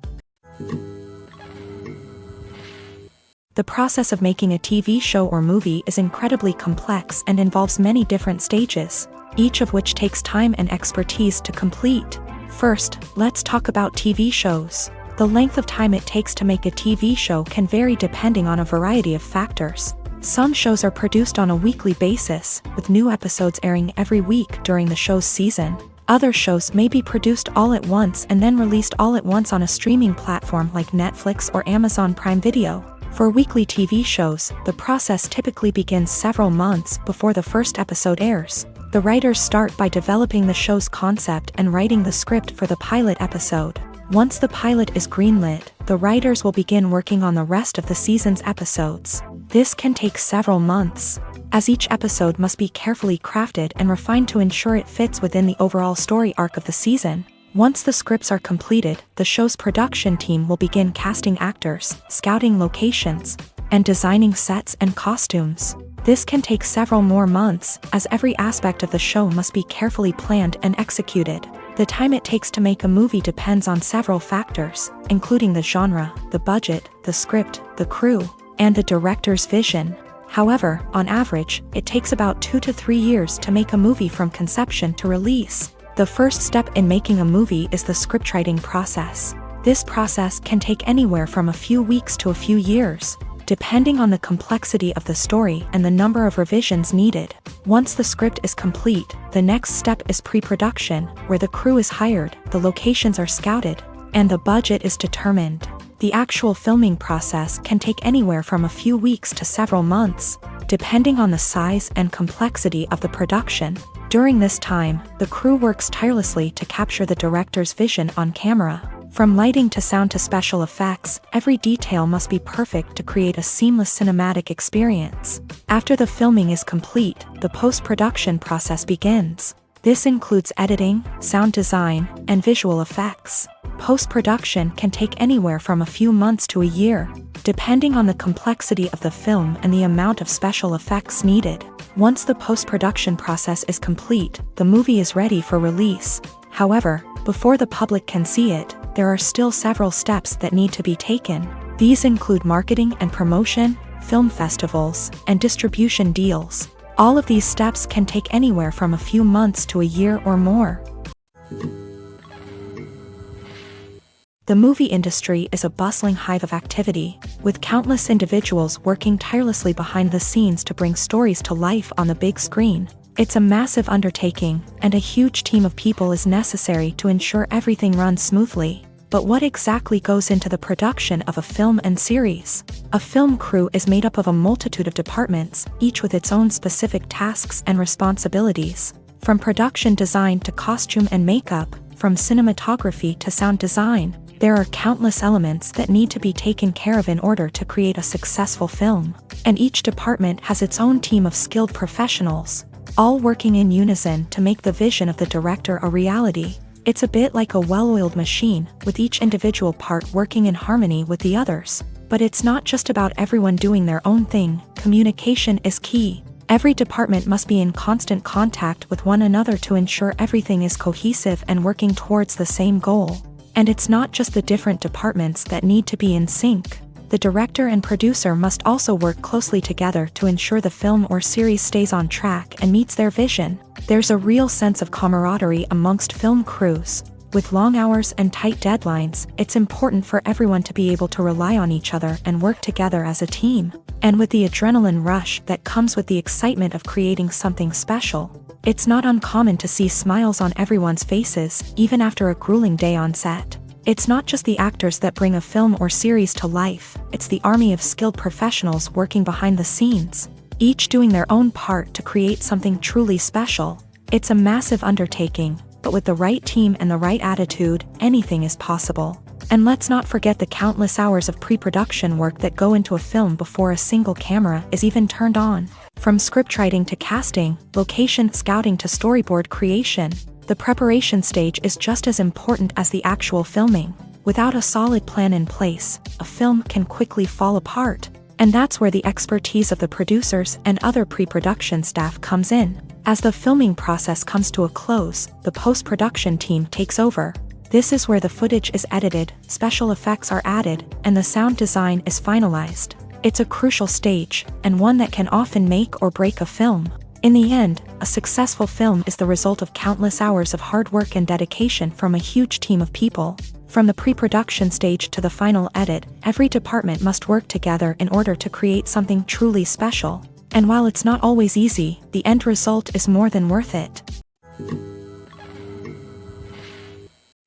Speaker 1: The process of making a TV show or movie is incredibly complex and involves many different stages, each of which takes time and expertise to complete. First, let's talk about TV shows. The length of time it takes to make a TV show can vary depending on a variety of factors. Some shows are produced on a weekly basis, with new episodes airing every week during the show's season. Other shows may be produced all at once and then released all at once on a streaming platform like Netflix or Amazon Prime Video. For weekly TV shows, the process typically begins several months before the first episode airs. The writers start by developing the show's concept and writing the script for the pilot episode. Once the pilot is greenlit, the writers will begin working on the rest of the season's episodes. This can take several months, as each episode must be carefully crafted and refined to ensure it fits within the overall story arc of the season. Once the scripts are completed, the show's production team will begin casting actors, scouting locations, and designing sets and costumes. This can take several more months, as every aspect of the show must be carefully planned and executed. The time it takes to make a movie depends on several factors, including the genre, the budget, the script, the crew, and the director's vision. However, on average, it takes about 2 to 3 years to make a movie from conception to release. The first step in making a movie is the scriptwriting process. This process can take anywhere from a few weeks to a few years, depending on the complexity of the story and the number of revisions needed. Once the script is complete, the next step is pre-production, where the crew is hired, the locations are scouted, and the budget is determined. The actual filming process can take anywhere from a few weeks to several months, depending on the size and complexity of the production. During this time, the crew works tirelessly to capture the director's vision on camera. From lighting to sound to special effects, every detail must be perfect to create a seamless cinematic experience. After the filming is complete, the post-production process begins. This includes editing, sound design, and visual effects. Post-production can take anywhere from a few months to a year, depending on the complexity of the film and the amount of special effects needed. Once the post-production process is complete, the movie is ready for release. However, before the public can see it, there are still several steps that need to be taken. These include marketing and promotion, film festivals, and distribution deals. All of these steps can take anywhere from a few months to a year or more. The movie industry is a bustling hive of activity, with countless individuals working tirelessly behind the scenes to bring stories to life on the big screen. It's a massive undertaking, and a huge team of people is necessary to ensure everything runs smoothly. But what exactly goes into the production of a film and series? A film crew is made up of a multitude of departments, each with its own specific tasks and responsibilities. From production design to costume and makeup, from cinematography to sound design, there are countless elements that need to be taken care of in order to create a successful film. And each department has its own team of skilled professionals, all working in unison to make the vision of the director a reality. It's a bit like a well-oiled machine, with each individual part working in harmony with the others. But it's not just about everyone doing their own thing. Communication is key. Every department must be in constant contact with one another to ensure everything is cohesive and working towards the same goal. And it's not just the different departments that need to be in sync. The director and producer must also work closely together to ensure the film or series stays on track and meets their vision. There's a real sense of camaraderie amongst film crews. With long hours and tight deadlines, it's important for everyone to be able to rely on each other and work together as a team. And with the adrenaline rush that comes with the excitement of creating something special, it's not uncommon to see smiles on everyone's faces, even after a grueling day on set. It's not just the actors that bring a film or series to life, it's the army of skilled professionals working behind the scenes, each doing their own part to create something truly special. It's a massive undertaking, but with the right team and the right attitude, anything is possible. And let's not forget the countless hours of pre-production work that go into a film before a single camera is even turned on. From scriptwriting to casting, location scouting to storyboard creation, the preparation stage is just as important as the actual filming. Without a solid plan in place, a film can quickly fall apart. And that's where the expertise of the producers and other pre-production staff comes in. As the filming process comes to a close, the post-production team takes over. This is where the footage is edited, special effects are added, and the sound design is finalized. It's a crucial stage, and one that can often make or break a film. In the end, a successful film is the result of countless hours of hard work and dedication from a huge team of people. From the pre-production stage to the final edit, every department must work together in order to create something truly special. And while it's not always easy, the end result is more than worth it.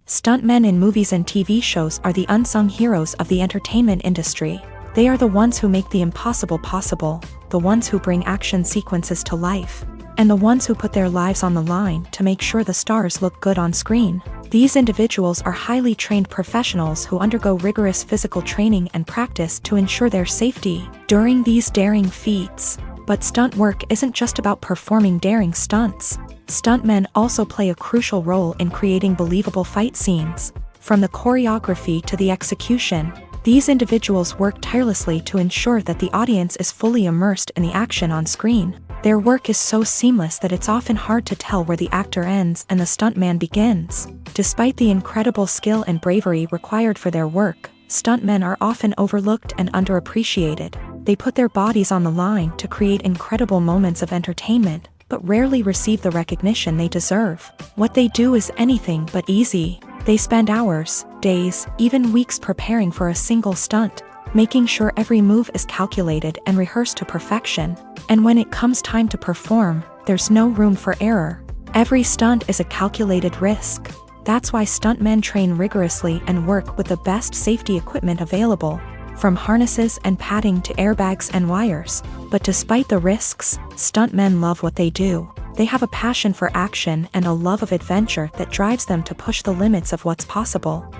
Speaker 1: Stuntmen in movies and TV shows are the unsung heroes of the entertainment industry. They are the ones who make the impossible possible, the ones who bring action sequences to life, and the ones who put their lives on the line to make sure the stars look good on screen. These individuals are highly trained professionals who undergo rigorous physical training and practice to ensure their safety during these daring feats. But stunt work isn't just about performing daring stunts. Stuntmen also play a crucial role in creating believable fight scenes. From the choreography to the execution, these individuals work tirelessly to ensure that the audience is fully immersed in the action on screen. Their work is so seamless that it's often hard to tell where the actor ends and the stuntman begins. Despite the incredible skill and bravery required for their work, stuntmen are often overlooked and underappreciated. They put their bodies on the line to create incredible moments of entertainment, but rarely receive the recognition they deserve. What they do is anything but easy. They spend hours, days, even weeks preparing for a single stunt, making sure every move is calculated and rehearsed to perfection. And when it comes time to perform, there's no room for error. Every stunt is a calculated risk. That's why stuntmen train rigorously and work with the best safety equipment available, from harnesses and padding to airbags and wires. But despite the risks, stuntmen love what they do. They have a passion for action and a love of adventure that drives them to push the limits of what's possible.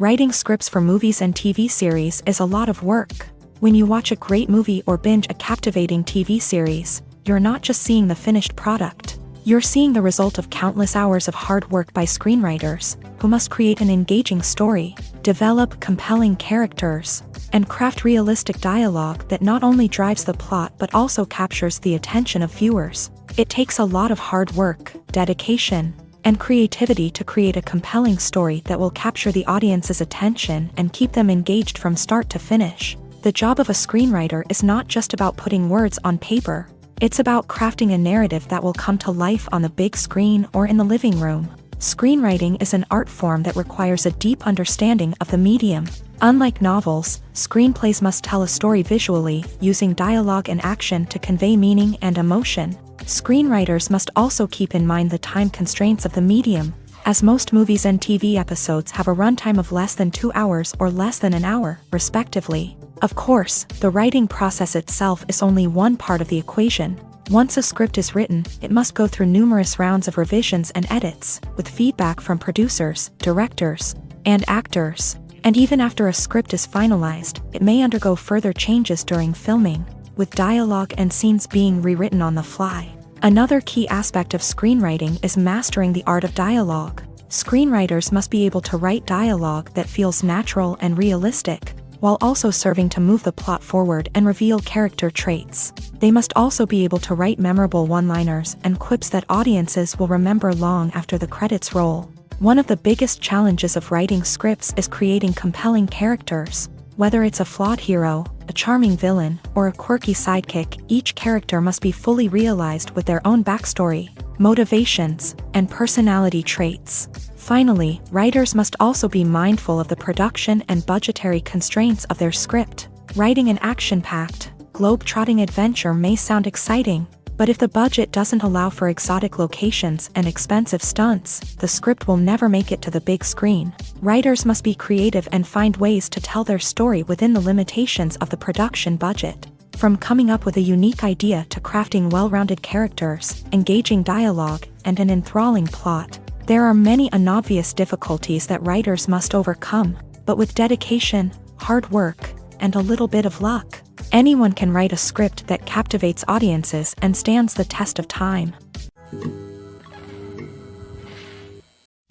Speaker 1: Writing scripts for movies and TV series is a lot of work. When you watch a great movie or binge a captivating TV series, you're not just seeing the finished product. You're seeing the result of countless hours of hard work by screenwriters, who must create an engaging story, develop compelling characters, and craft realistic dialogue that not only drives the plot but also captures the attention of viewers. It takes a lot of hard work, dedication, and creativity to create a compelling story that will capture the audience's attention and keep them engaged from start to finish. The job of a screenwriter is not just about putting words on paper. It's about crafting a narrative that will come to life on the big screen or in the living room. Screenwriting is an art form that requires a deep understanding of the medium. Unlike novels, screenplays must tell a story visually, using dialogue and action to convey meaning and emotion. Screenwriters must also keep in mind the time constraints of the medium, as most movies and TV episodes have a runtime of less than 2 hours or less than an hour, respectively. Of course, the writing process itself is only one part of the equation. Once a script is written, it must go through numerous rounds of revisions and edits, with feedback from producers, directors, and actors. And even after a script is finalized, it may undergo further changes during filming, with dialogue and scenes being rewritten on the fly. Another key aspect of screenwriting is mastering the art of dialogue. Screenwriters must be able to write dialogue that feels natural and realistic, while also serving to move the plot forward and reveal character traits. They must also be able to write memorable one-liners and quips that audiences will remember long after the credits roll. One of the biggest challenges of writing scripts is creating compelling characters. Whether it's a flawed hero, a charming villain, or a quirky sidekick, each character must be fully realized with their own backstory, motivations, and personality traits. Finally, writers must also be mindful of the production and budgetary constraints of their script. Writing an action-packed, globe-trotting adventure may sound exciting, but if the budget doesn't allow for exotic locations and expensive stunts, the script will never make it to the big screen. Writers must be creative and find ways to tell their story within the limitations of the production budget. From coming up with a unique idea to crafting well-rounded characters, engaging dialogue, and an enthralling plot, there are many unobvious difficulties that writers must overcome, but with dedication, hard work, and a little bit of luck, anyone can write a script that captivates audiences and stands the test of time.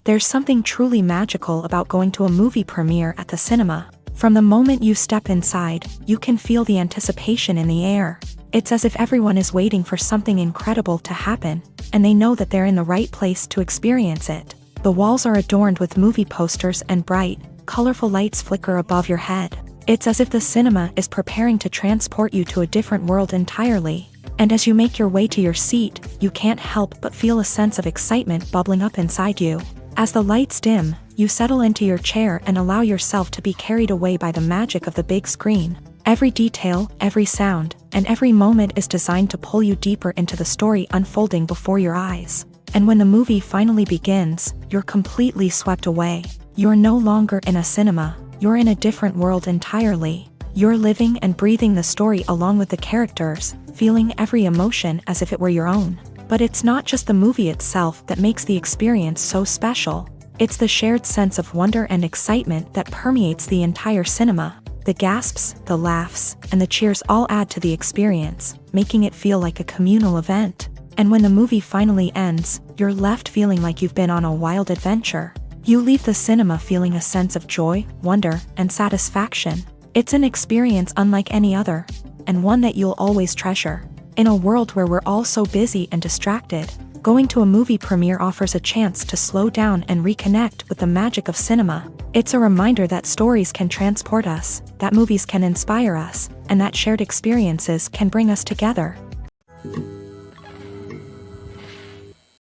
Speaker 1: There's something truly magical about going to a movie premiere at the cinema. From the moment you step inside, you can feel the anticipation in the air. It's as if everyone is waiting for something incredible to happen, and they know that they're in the right place to experience it. The walls are adorned with movie posters and bright, colorful lights flicker above your head. It's as if the cinema is preparing to transport you to a different world entirely. And as you make your way to your seat, you can't help but feel a sense of excitement bubbling up inside you. As the lights dim, you settle into your chair and allow yourself to be carried away by the magic of the big screen. Every detail, every sound, and every moment is designed to pull you deeper into the story unfolding before your eyes. And when the movie finally begins, you're completely swept away. You're no longer in a cinema, you're in a different world entirely. You're living and breathing the story along with the characters, feeling every emotion as if it were your own. But it's not just the movie itself that makes the experience so special. It's the shared sense of wonder and excitement that permeates the entire cinema. The gasps, the laughs, and the cheers all add to the experience, making it feel like a communal event. And when the movie finally ends, you're left feeling like you've been on a wild adventure. You leave the cinema feeling a sense of joy, wonder, and satisfaction. It's an experience unlike any other, and one that you'll always treasure. In a world where we're all so busy and distracted, going to a movie premiere offers a chance to slow down and reconnect with the magic of cinema. It's a reminder that stories can transport us, that movies can inspire us, and that shared experiences can bring us together.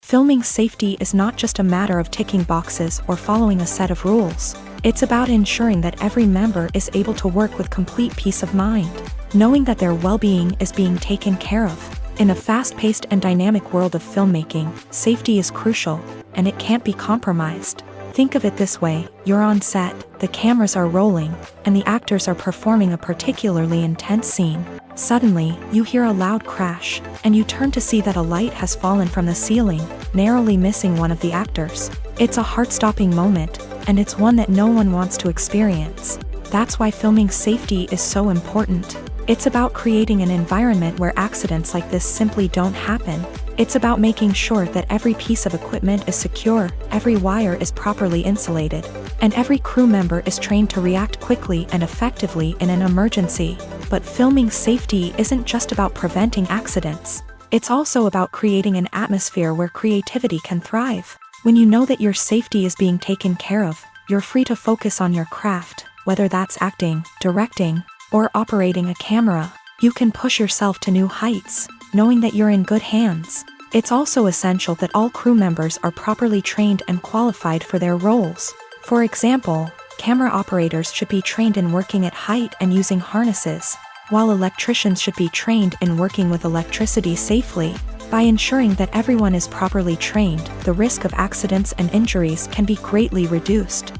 Speaker 1: Filming safety is not just a matter of ticking boxes or following a set of rules. It's about ensuring that every member is able to work with complete peace of mind, knowing that their well-being is being taken care of. In a fast-paced and dynamic world of filmmaking, safety is crucial, and it can't be compromised. Think of it this way: you're on set, the cameras are rolling, and the actors are performing a particularly intense scene. Suddenly, you hear a loud crash, and you turn to see that a light has fallen from the ceiling, narrowly missing one of the actors. It's a heart-stopping moment, and it's one that no one wants to experience. That's why filming safety is so important. It's about creating an environment where accidents like this simply don't happen. It's about making sure that every piece of equipment is secure, every wire is properly insulated, and every crew member is trained to react quickly and effectively in an emergency. But filming safety isn't just about preventing accidents. It's also about creating an atmosphere where creativity can thrive. When you know that your safety is being taken care of, you're free to focus on your craft, whether that's acting, directing, or operating a camera. You can push yourself to new heights, knowing that you're in good hands. It's also essential that all crew members are properly trained and qualified for their roles. For example, camera operators should be trained in working at height and using harnesses, while electricians should be trained in working with electricity safely. By ensuring that everyone is properly trained, the risk of accidents and injuries can be greatly reduced.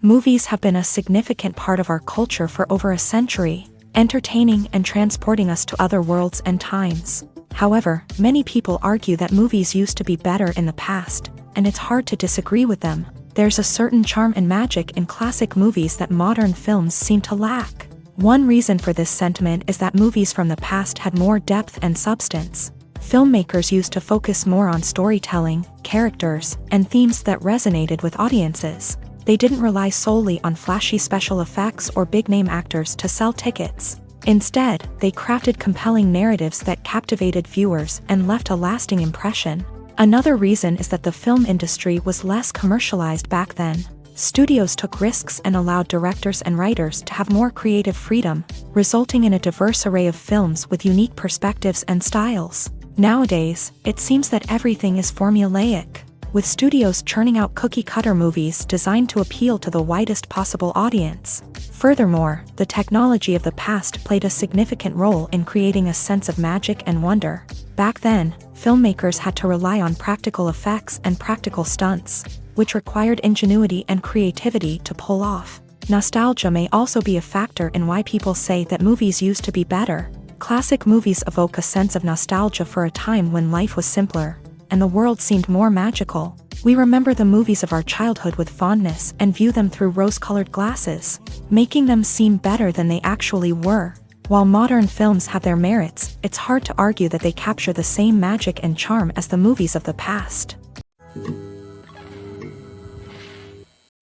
Speaker 1: Movies have been a significant part of our culture for over a century, entertaining and transporting us to other worlds and times. However, many people argue that movies used to be better in the past, and it's hard to disagree with them. There's a certain charm and magic in classic movies that modern films seem to lack. One reason for this sentiment is that movies from the past had more depth and substance. Filmmakers used to focus more on storytelling, characters, and themes that resonated with audiences. They didn't rely solely on flashy special effects or big-name actors to sell tickets. Instead, they crafted compelling narratives that captivated viewers and left a lasting impression. Another reason is that the film industry was less commercialized back then. Studios took risks and allowed directors and writers to have more creative freedom, resulting in a diverse array of films with unique perspectives and styles. Nowadays, it seems that everything is formulaic, with studios churning out cookie-cutter movies designed to appeal to the widest possible audience. Furthermore, the technology of the past played a significant role in creating a sense of magic and wonder. Back then, filmmakers had to rely on practical effects and practical stunts, which required ingenuity and creativity to pull off. Nostalgia may also be a factor in why people say that movies used to be better. Classic movies evoke a sense of nostalgia for a time when life was simpler, and the world seemed more magical. We remember the movies of our childhood with fondness and view them through rose-colored glasses, making them seem better than they actually were. While modern films have their merits, it's hard to argue that they capture the same magic and charm as the movies of the past.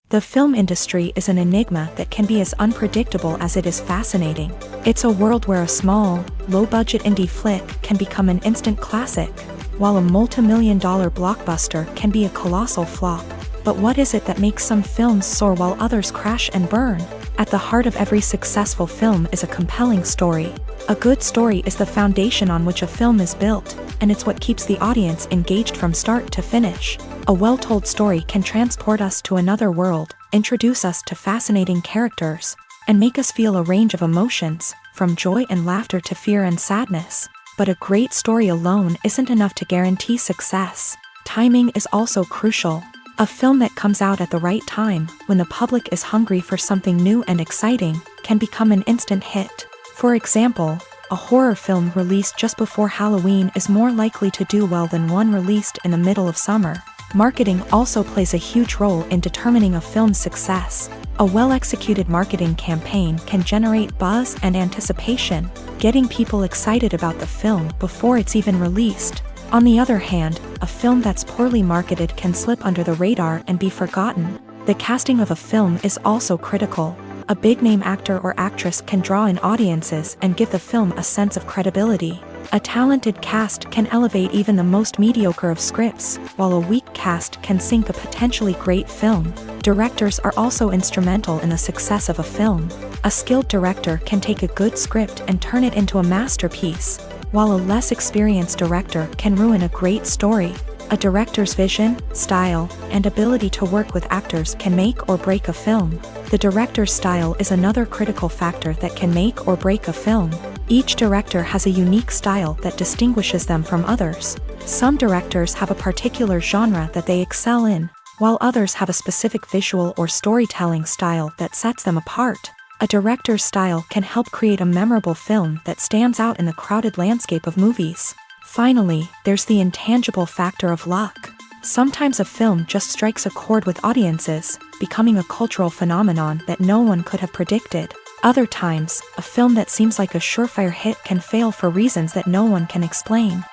Speaker 1: The film industry is an enigma that can be as unpredictable as it is fascinating. It's a world where a small, low-budget indie flick can become an instant classic, while a multi-million-dollar blockbuster can be a colossal flop. But what is it that makes some films soar while others crash and burn? At the heart of every successful film is a compelling story. A good story is the foundation on which a film is built, and it's what keeps the audience engaged from start to finish. A well-told story can transport us to another world, introduce us to fascinating characters, and make us feel a range of emotions, from joy and laughter to fear and sadness. But a great story alone isn't enough to guarantee success. Timing is also crucial. A film that comes out at the right time, when the public is hungry for something new and exciting, can become an instant hit. For example, a horror film released just before Halloween is more likely to do well than one released in the middle of summer. Marketing also plays a huge role in determining a film's success. A well-executed marketing campaign can generate buzz and anticipation, getting people excited about the film before it's even released. On the other hand, a film that's poorly marketed can slip under the radar and be forgotten. The casting of a film is also critical. A big-name actor or actress can draw in audiences and give the film a sense of credibility. A talented cast can elevate even the most mediocre of scripts, while a weak cast can sink a potentially great film. Directors are also instrumental in the success of a film. A skilled director can take a good script and turn it into a masterpiece, while a less experienced director can ruin a great story. A director's vision, style, and ability to work with actors can make or break a film. The director's style is another critical factor that can make or break a film. Each director has a unique style that distinguishes them from others. Some directors have a particular genre that they excel in, while others have a specific visual or storytelling style that sets them apart. A director's style can help create a memorable film that stands out in the crowded landscape of movies. Finally, there's the intangible factor of luck. Sometimes a film just strikes a chord with audiences, becoming a cultural phenomenon that no one could have predicted. Other times, a film that seems like a surefire hit can fail for reasons that no one can explain.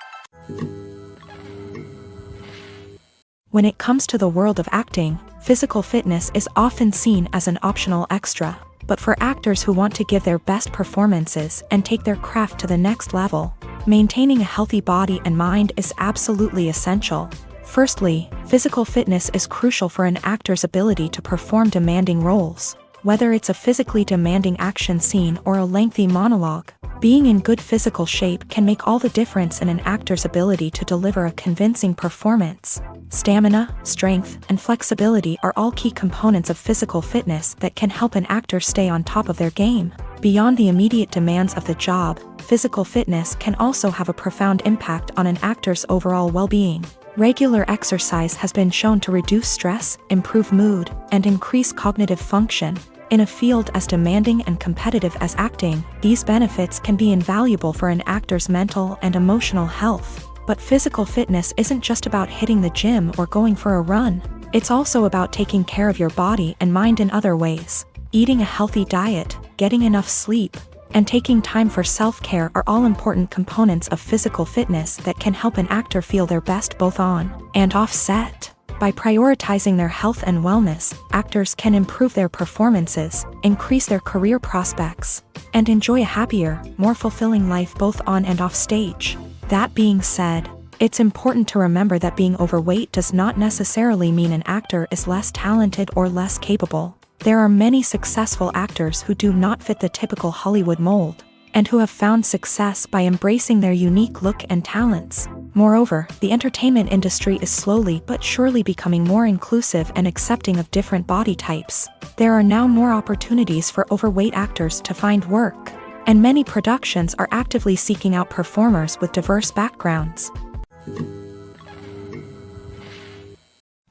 Speaker 1: When it comes to the world of acting, physical fitness is often seen as an optional extra. But for actors who want to give their best performances and take their craft to the next level, maintaining a healthy body and mind is absolutely essential. Firstly, physical fitness is crucial for an actor's ability to perform demanding roles. Whether it's a physically demanding action scene or a lengthy monologue, being in good physical shape can make all the difference in an actor's ability to deliver a convincing performance. Stamina, strength, and flexibility are all key components of physical fitness that can help an actor stay on top of their game. Beyond the immediate demands of the job, physical fitness can also have a profound impact on an actor's overall well-being. Regular exercise has been shown to reduce stress, improve mood, and increase cognitive function. In a field as demanding and competitive as acting, these benefits can be invaluable for an actor's mental and emotional health. But physical fitness isn't just about hitting the gym or going for a run. It's also about taking care of your body and mind in other ways. Eating a healthy diet, getting enough sleep, and taking time for self-care are all important components of physical fitness that can help an actor feel their best both on and off set. By prioritizing their health and wellness, actors can improve their performances, increase their career prospects, and enjoy a happier, more fulfilling life both on and off stage. That being said, it's important to remember that being overweight does not necessarily mean an actor is less talented or less capable. There are many successful actors who do not fit the typical Hollywood mold, and who have found success by embracing their unique look and talents. Moreover, the entertainment industry is slowly but surely becoming more inclusive and accepting of different body types. There are now more opportunities for overweight actors to find work, and many productions are actively seeking out performers with diverse backgrounds.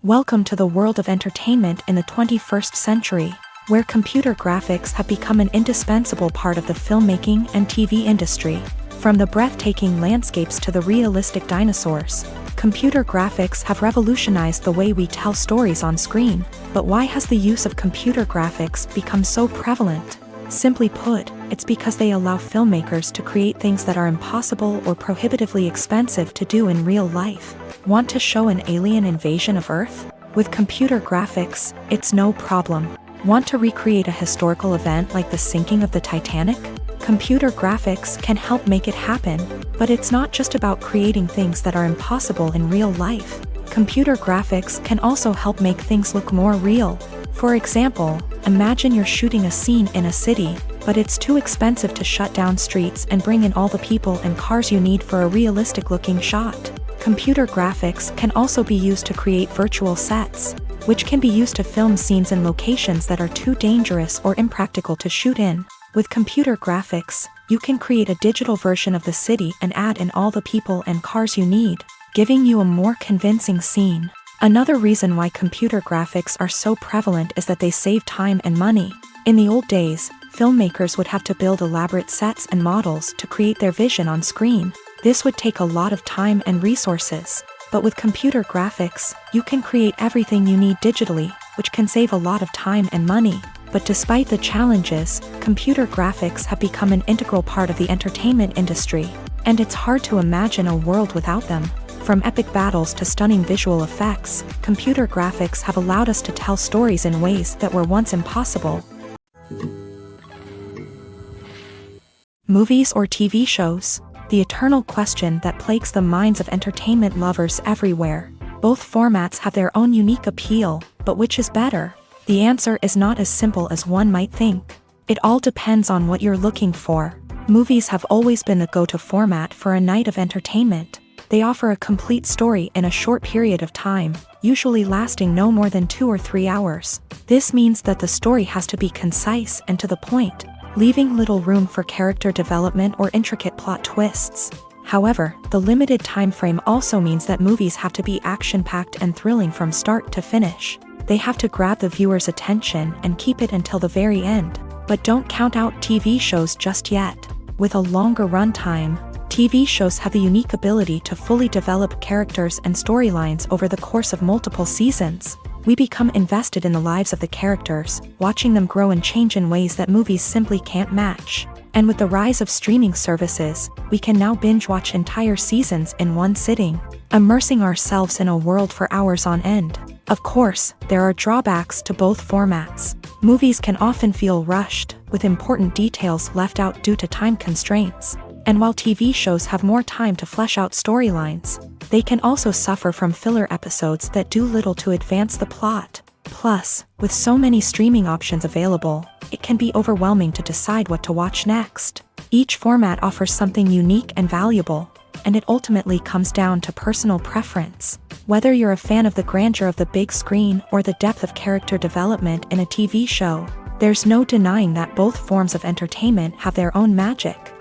Speaker 1: Welcome to the world of entertainment in the 21st century, where computer graphics have become an indispensable part of the filmmaking and TV industry. From the breathtaking landscapes to the realistic dinosaurs, computer graphics have revolutionized the way we tell stories on screen. But why has the use of computer graphics become so prevalent? Simply put, it's because they allow filmmakers to create things that are impossible or prohibitively expensive to do in real life. Want to show an alien invasion of Earth? With computer graphics, it's no problem. Want to recreate a historical event like the sinking of the Titanic? Computer graphics can help make it happen, but it's not just about creating things that are impossible in real life. Computer graphics can also help make things look more real. For example, imagine you're shooting a scene in a city, but it's too expensive to shut down streets and bring in all the people and cars you need for a realistic-looking shot. Computer graphics can also be used to create virtual sets, which can be used to film scenes in locations that are too dangerous or impractical to shoot in. With computer graphics, you can create a digital version of the city and add in all the people and cars you need, giving you a more convincing scene. Another reason why computer graphics are so prevalent is that they save time and money. In the old days, filmmakers would have to build elaborate sets and models to create their vision on screen. This would take a lot of time and resources. But with computer graphics, you can create everything you need digitally, which can save a lot of time and money. But despite the challenges, computer graphics have become an integral part of the entertainment industry, and it's hard to imagine a world without them. From epic battles to stunning visual effects, computer graphics have allowed us to tell stories in ways that were once impossible. Movies or TV shows? The eternal question that plagues the minds of entertainment lovers everywhere. Both formats have their own unique appeal, but which is better? The answer is not as simple as one might think. It all depends on what you're looking for. Movies have always been the go-to format for a night of entertainment. They offer a complete story in a short period of time, usually lasting no more than 2 or 3 hours. This means that the story has to be concise and to the point. leaving little room for character development or intricate plot twists. However, the limited time frame also means that movies have to be action-packed and thrilling from start to finish. They have to grab the viewer's attention and keep it until the very end. But don't count out TV shows just yet. With a longer runtime, TV shows have the unique ability to fully develop characters and storylines over the course of multiple seasons. We become invested in the lives of the characters, watching them grow and change in ways that movies simply can't match. And with the rise of streaming services, we can now binge-watch entire seasons in one sitting, immersing ourselves in a world for hours on end. Of course, there are drawbacks to both formats. Movies can often feel rushed, with important details left out due to time constraints. And while TV shows have more time to flesh out storylines, they can also suffer from filler episodes that do little to advance the plot. Plus, with so many streaming options available, it can be overwhelming to decide what to watch next. Each format offers something unique and valuable, and it ultimately comes down to personal preference. Whether you're a fan of the grandeur of the big screen or the depth of character development in a TV show, there's no denying that both forms of entertainment have their own magic.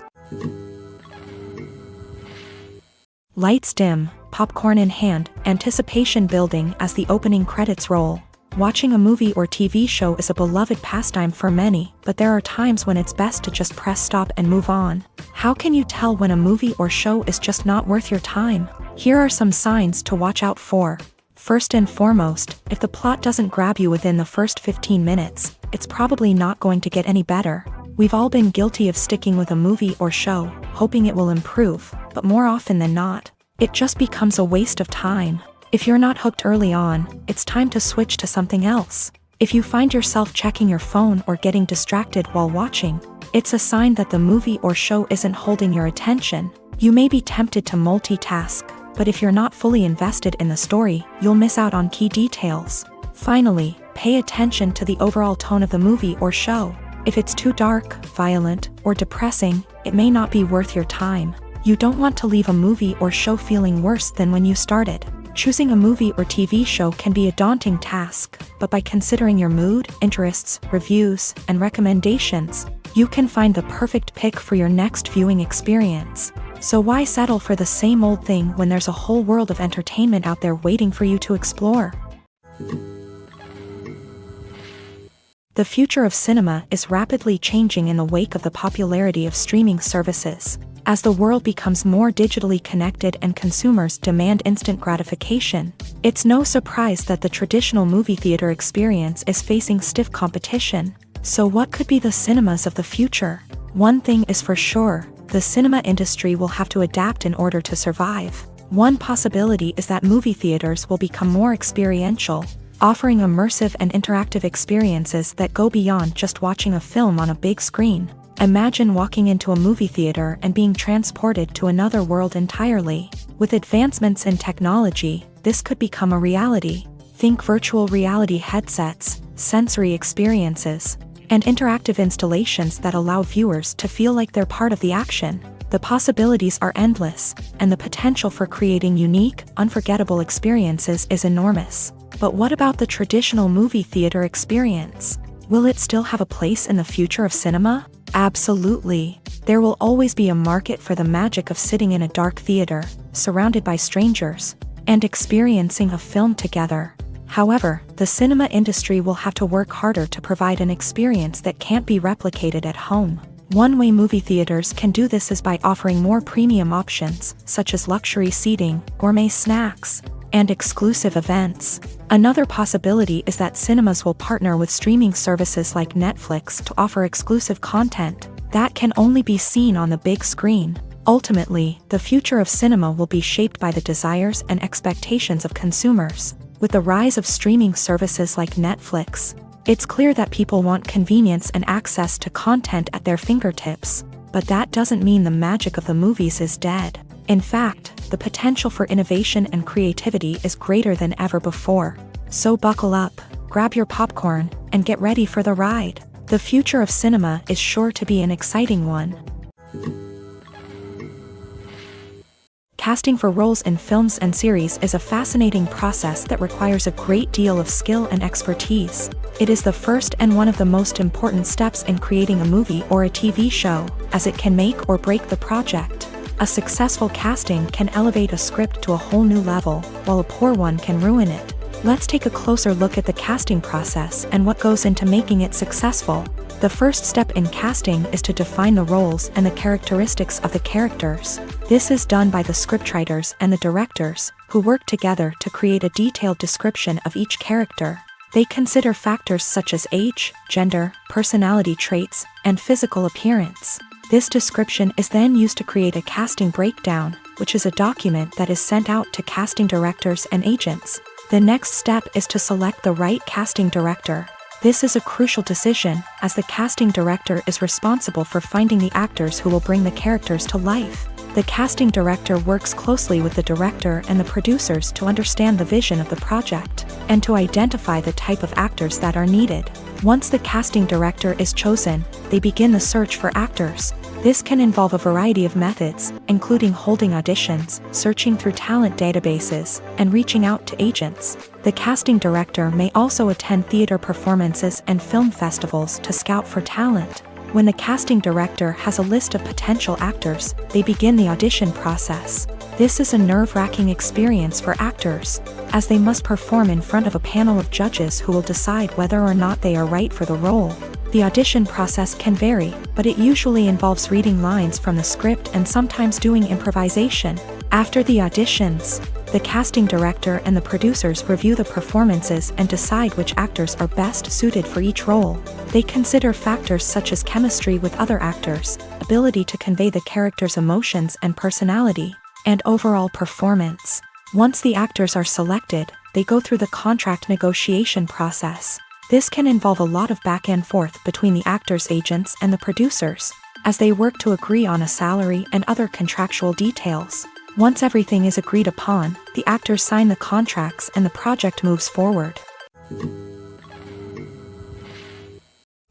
Speaker 1: Lights dim, popcorn in hand, anticipation building as the opening credits roll. Watching a movie or TV show is a beloved pastime for many, but there are times when it's best to just press stop and move on. How can you tell when a movie or show is just not worth your time? Here are some signs to watch out for. First and foremost, if the plot doesn't grab you within the first 15 minutes, it's probably not going to get any better. We've all been guilty of sticking with a movie or show, hoping it will improve, but more often than not, it just becomes a waste of time. If you're not hooked early on, it's time to switch to something else. If you find yourself checking your phone or getting distracted while watching, it's a sign that the movie or show isn't holding your attention. You may be tempted to multitask, but if you're not fully invested in the story, you'll miss out on key details. Finally, pay attention to the overall tone of the movie or show. If it's too dark, violent, or depressing, it may not be worth your time. You don't want to leave a movie or show feeling worse than when you started. Choosing a movie or TV show can be a daunting task, but by considering your mood, interests, reviews, and recommendations, you can find the perfect pick for your next viewing experience. So why settle for the same old thing when there's a whole world of entertainment out there waiting for you to explore? The future of cinema is rapidly changing in the wake of the popularity of streaming services. As the world becomes more digitally connected and consumers demand instant gratification, it's no surprise that the traditional movie theater experience is facing stiff competition. So what could be the cinemas of the future? One thing is for sure, the cinema industry will have to adapt in order to survive. One possibility is that movie theaters will become more experiential, offering immersive and interactive experiences that go beyond just watching a film on a big screen. Imagine walking into a movie theater and being transported to another world entirely. With advancements in technology, this could become a reality. Think virtual reality headsets, sensory experiences, and interactive installations that allow viewers to feel like they're part of the action. The possibilities are endless, and the potential for creating unique, unforgettable experiences is enormous. But what about the traditional movie theater experience? Will it still have a place in the future of cinema? Absolutely. There will always be a market for the magic of sitting in a dark theater, surrounded by strangers, and experiencing a film together. However, the cinema industry will have to work harder to provide an experience that can't be replicated at home. One way movie theaters can do this is by offering more premium options, such as luxury seating, gourmet snacks, and exclusive events. Another possibility is that cinemas will partner with streaming services like Netflix to offer exclusive content that can only be seen on the big screen. Ultimately, the future of cinema will be shaped by the desires and expectations of consumers. With the rise of streaming services like Netflix, it's clear that people want convenience and access to content at their fingertips. But that doesn't mean the magic of the movies is dead. In fact, the potential for innovation and creativity is greater than ever before. So buckle up, grab your popcorn, and get ready for the ride. The future of cinema is sure to be an exciting one. Casting for roles in films and series is a fascinating process that requires a great deal of skill and expertise. It is the first and one of the most important steps in creating a movie or a TV show, as it can make or break the project. A successful casting can elevate a script to a whole new level, while a poor one can ruin it. Let's take a closer look at the casting process and what goes into making it successful. The first step in casting is to define the roles and the characteristics of the characters. This is done by the scriptwriters and the directors, who work together to create a detailed description of each character. They consider factors such as age, gender, personality traits, and physical appearance. This description is then used to create a casting breakdown, which is a document that is sent out to casting directors and agents. The next step is to select the right casting director. This is a crucial decision, as the casting director is responsible for finding the actors who will bring the characters to life. The casting director works closely with the director and the producers to understand the vision of the project, and to identify the type of actors that are needed. Once the casting director is chosen, they begin the search for actors. This can involve a variety of methods, including holding auditions, searching through talent databases, and reaching out to agents. The casting director may also attend theater performances and film festivals to scout for talent. When the casting director has a list of potential actors, they begin the audition process. This is a nerve-wracking experience for actors, as they must perform in front of a panel of judges who will decide whether or not they are right for the role. The audition process can vary, but it usually involves reading lines from the script and sometimes doing improvisation. After the auditions, the casting director and the producers review the performances and decide which actors are best suited for each role. They consider factors such as chemistry with other actors, ability to convey the character's emotions and personality, and overall performance. Once the actors are selected, they go through the contract negotiation process. This can involve a lot of back and forth between the actors' agents and the producers, as they work to agree on a salary and other contractual details. Once everything is agreed upon, the actors sign the contracts and the project moves forward.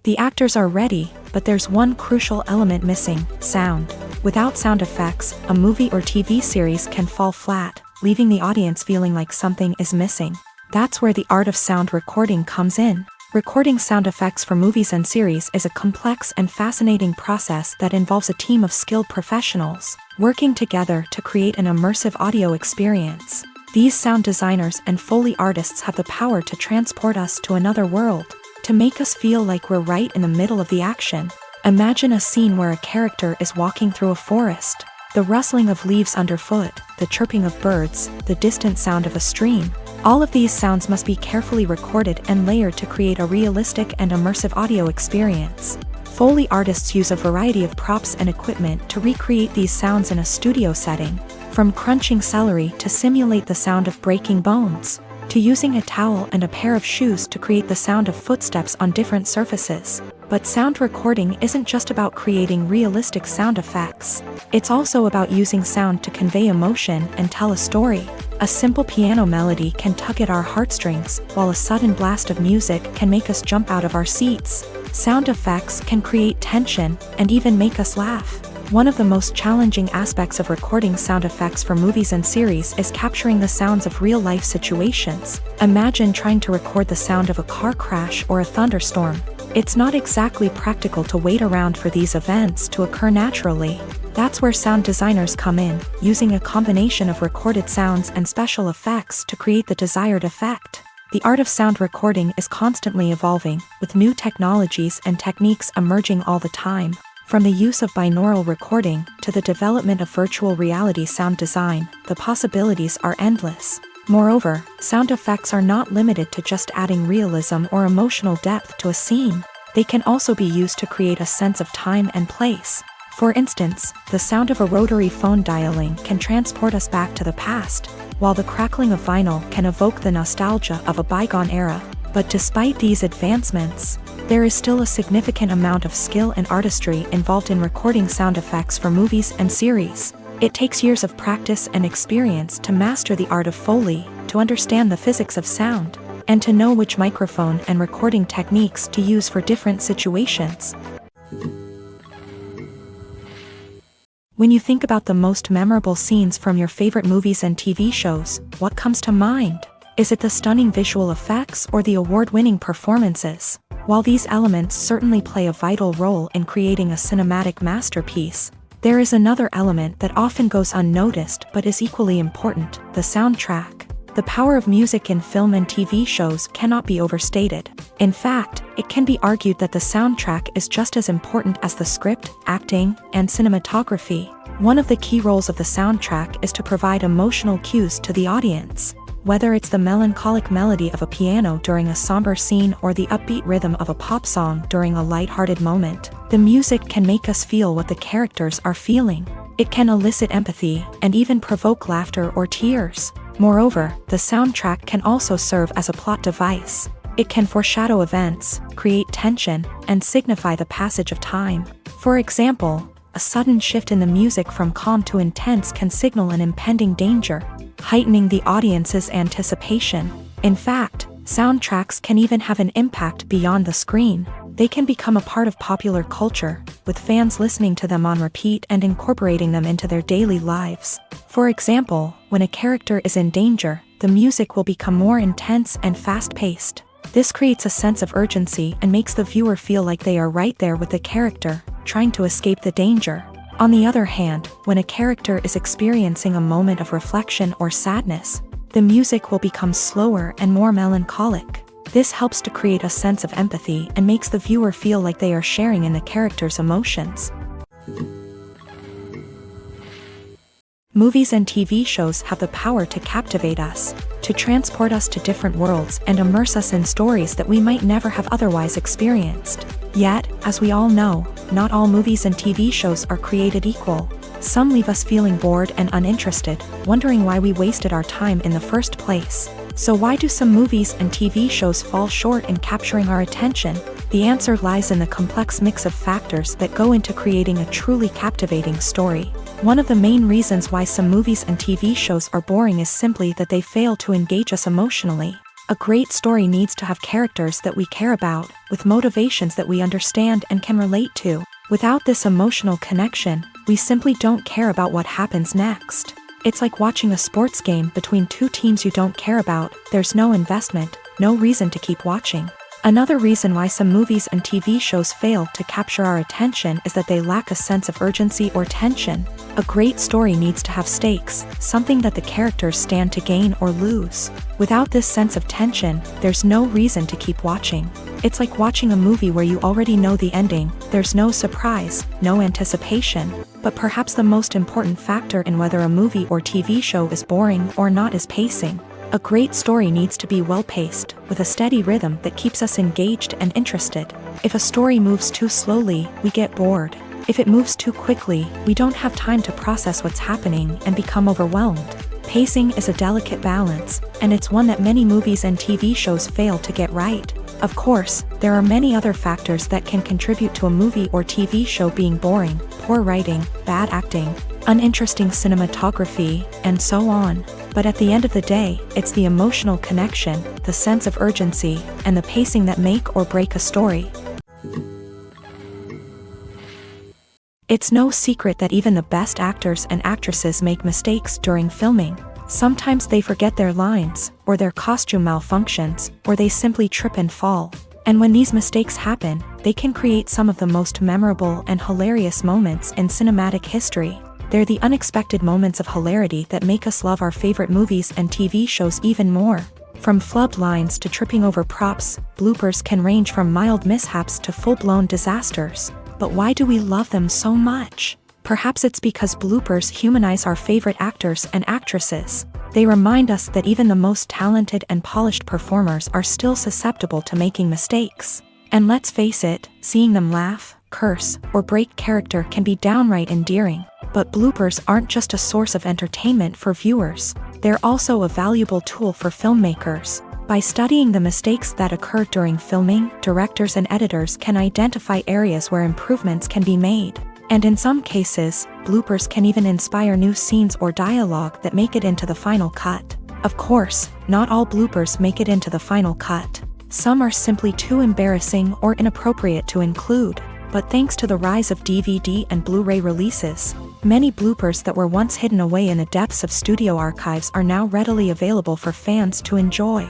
Speaker 1: The actors are ready, but there's one crucial element missing: sound. Without sound effects, a movie or TV series can fall flat, leaving the audience feeling like something is missing. That's where the art of sound recording comes in. Recording sound effects for movies and series is a complex and fascinating process that involves a team of skilled professionals working together to create an immersive audio experience. These sound designers and Foley artists have the power to transport us to another world, to make us feel like we're right in the middle of the action. Imagine a scene where a character is walking through a forest. The rustling of leaves underfoot, the chirping of birds, the distant sound of a stream. All of these sounds must be carefully recorded and layered to create a realistic and immersive audio experience. Foley artists use a variety of props and equipment to recreate these sounds in a studio setting, from crunching celery to simulate the sound of breaking bones, to using a towel and a pair of shoes to create the sound of footsteps on different surfaces. But sound recording isn't just about creating realistic sound effects. It's also about using sound to convey emotion and tell a story. A simple piano melody can tug at our heartstrings, while a sudden blast of music can make us jump out of our seats. Sound effects can create tension and even make us laugh. One of the most challenging aspects of recording sound effects for movies and series is capturing the sounds of real-life situations. Imagine trying to record the sound of a car crash or a thunderstorm. It's not exactly practical to wait around for these events to occur naturally. That's where sound designers come in, using a combination of recorded sounds and special effects to create the desired effect. The art of sound recording is constantly evolving, with new technologies and techniques emerging all the time. From the use of binaural recording to the development of virtual reality sound design, the possibilities are endless. Moreover, sound effects are not limited to just adding realism or emotional depth to a scene. They can also be used to create a sense of time and place. For instance, the sound of a rotary phone dialing can transport us back to the past, while the crackling of vinyl can evoke the nostalgia of a bygone era. But despite these advancements, there is still a significant amount of skill and artistry involved in recording sound effects for movies and series. It takes years of practice and experience to master the art of Foley, to understand the physics of sound, and to know which microphone and recording techniques to use for different situations. When you think about the most memorable scenes from your favorite movies and TV shows, what comes to mind? Is it the stunning visual effects or the award-winning performances? While these elements certainly play a vital role in creating a cinematic masterpiece, there is another element that often goes unnoticed but is equally important: the soundtrack. The power of music in film and TV shows cannot be overstated. In fact, it can be argued that the soundtrack is just as important as the script, acting, and cinematography. One of the key roles of the soundtrack is to provide emotional cues to the audience. Whether it's the melancholic melody of a piano during a somber scene or the upbeat rhythm of a pop song during a light-hearted moment, the music can make us feel what the characters are feeling. It can elicit empathy and even provoke laughter or tears. Moreover, the soundtrack can also serve as a plot device. It can foreshadow events, create tension, and signify the passage of time. For example, a sudden shift in the music from calm to intense can signal an impending danger, heightening the audience's anticipation. In fact, soundtracks can even have an impact beyond the screen. They can become a part of popular culture, with fans listening to them on repeat and incorporating them into their daily lives. For example, when a character is in danger, the music will become more intense and fast-paced. This creates a sense of urgency and makes the viewer feel like they are right there with the character, trying to escape the danger. On the other hand, when a character is experiencing a moment of reflection or sadness, the music will become slower and more melancholic. This helps to create a sense of empathy and makes the viewer feel like they are sharing in the character's emotions. Movies and TV shows have the power to captivate us, to transport us to different worlds and immerse us in stories that we might never have otherwise experienced. Yet, as we all know, not all movies and TV shows are created equal. Some leave us feeling bored and uninterested, wondering why we wasted our time in the first place. So why do some movies and TV shows fall short in capturing our attention? The answer lies in the complex mix of factors that go into creating a truly captivating story. One of the main reasons why some movies and TV shows are boring is simply that they fail to engage us emotionally. A great story needs to have characters that we care about, with motivations that we understand and can relate to. Without this emotional connection, we simply don't care about what happens next. It's like watching a sports game between two teams you don't care about. There's no investment, no reason to keep watching. Another reason why some movies and TV shows fail to capture our attention is that they lack a sense of urgency or tension. A great story needs to have stakes, something that the characters stand to gain or lose. Without this sense of tension, there's no reason to keep watching. It's like watching a movie where you already know the ending. There's no surprise, no anticipation. But perhaps the most important factor in whether a movie or TV show is boring or not is pacing. A great story needs to be well-paced, with a steady rhythm that keeps us engaged and interested. If a story moves too slowly, we get bored. If it moves too quickly, we don't have time to process what's happening and become overwhelmed. Pacing is a delicate balance, and it's one that many movies and TV shows fail to get right. Of course, there are many other factors that can contribute to a movie or TV show being boring: poor writing, bad acting, uninteresting cinematography, and so on. But at the end of the day, it's the emotional connection, the sense of urgency, and the pacing that make or break a story. It's no secret that even the best actors and actresses make mistakes during filming. Sometimes they forget their lines, or their costume malfunctions, or they simply trip and fall. And when these mistakes happen, they can create some of the most memorable and hilarious moments in cinematic history. They're the unexpected moments of hilarity that make us love our favorite movies and TV shows even more. From flubbed lines to tripping over props, bloopers can range from mild mishaps to full-blown disasters. But why do we love them so much? Perhaps it's because bloopers humanize our favorite actors and actresses. They remind us that even the most talented and polished performers are still susceptible to making mistakes. And let's face it, seeing them laugh, curse, or break character can be downright endearing. But bloopers aren't just a source of entertainment for viewers. They're also a valuable tool for filmmakers. By studying the mistakes that occur during filming, directors and editors can identify areas where improvements can be made. And in some cases, bloopers can even inspire new scenes or dialogue that make it into the final cut. Of course, not all bloopers make it into the final cut. Some are simply too embarrassing or inappropriate to include. But thanks to the rise of DVD and Blu-ray releases, Many bloopers that were once hidden away in the depths of studio archives are now readily available for fans to enjoy.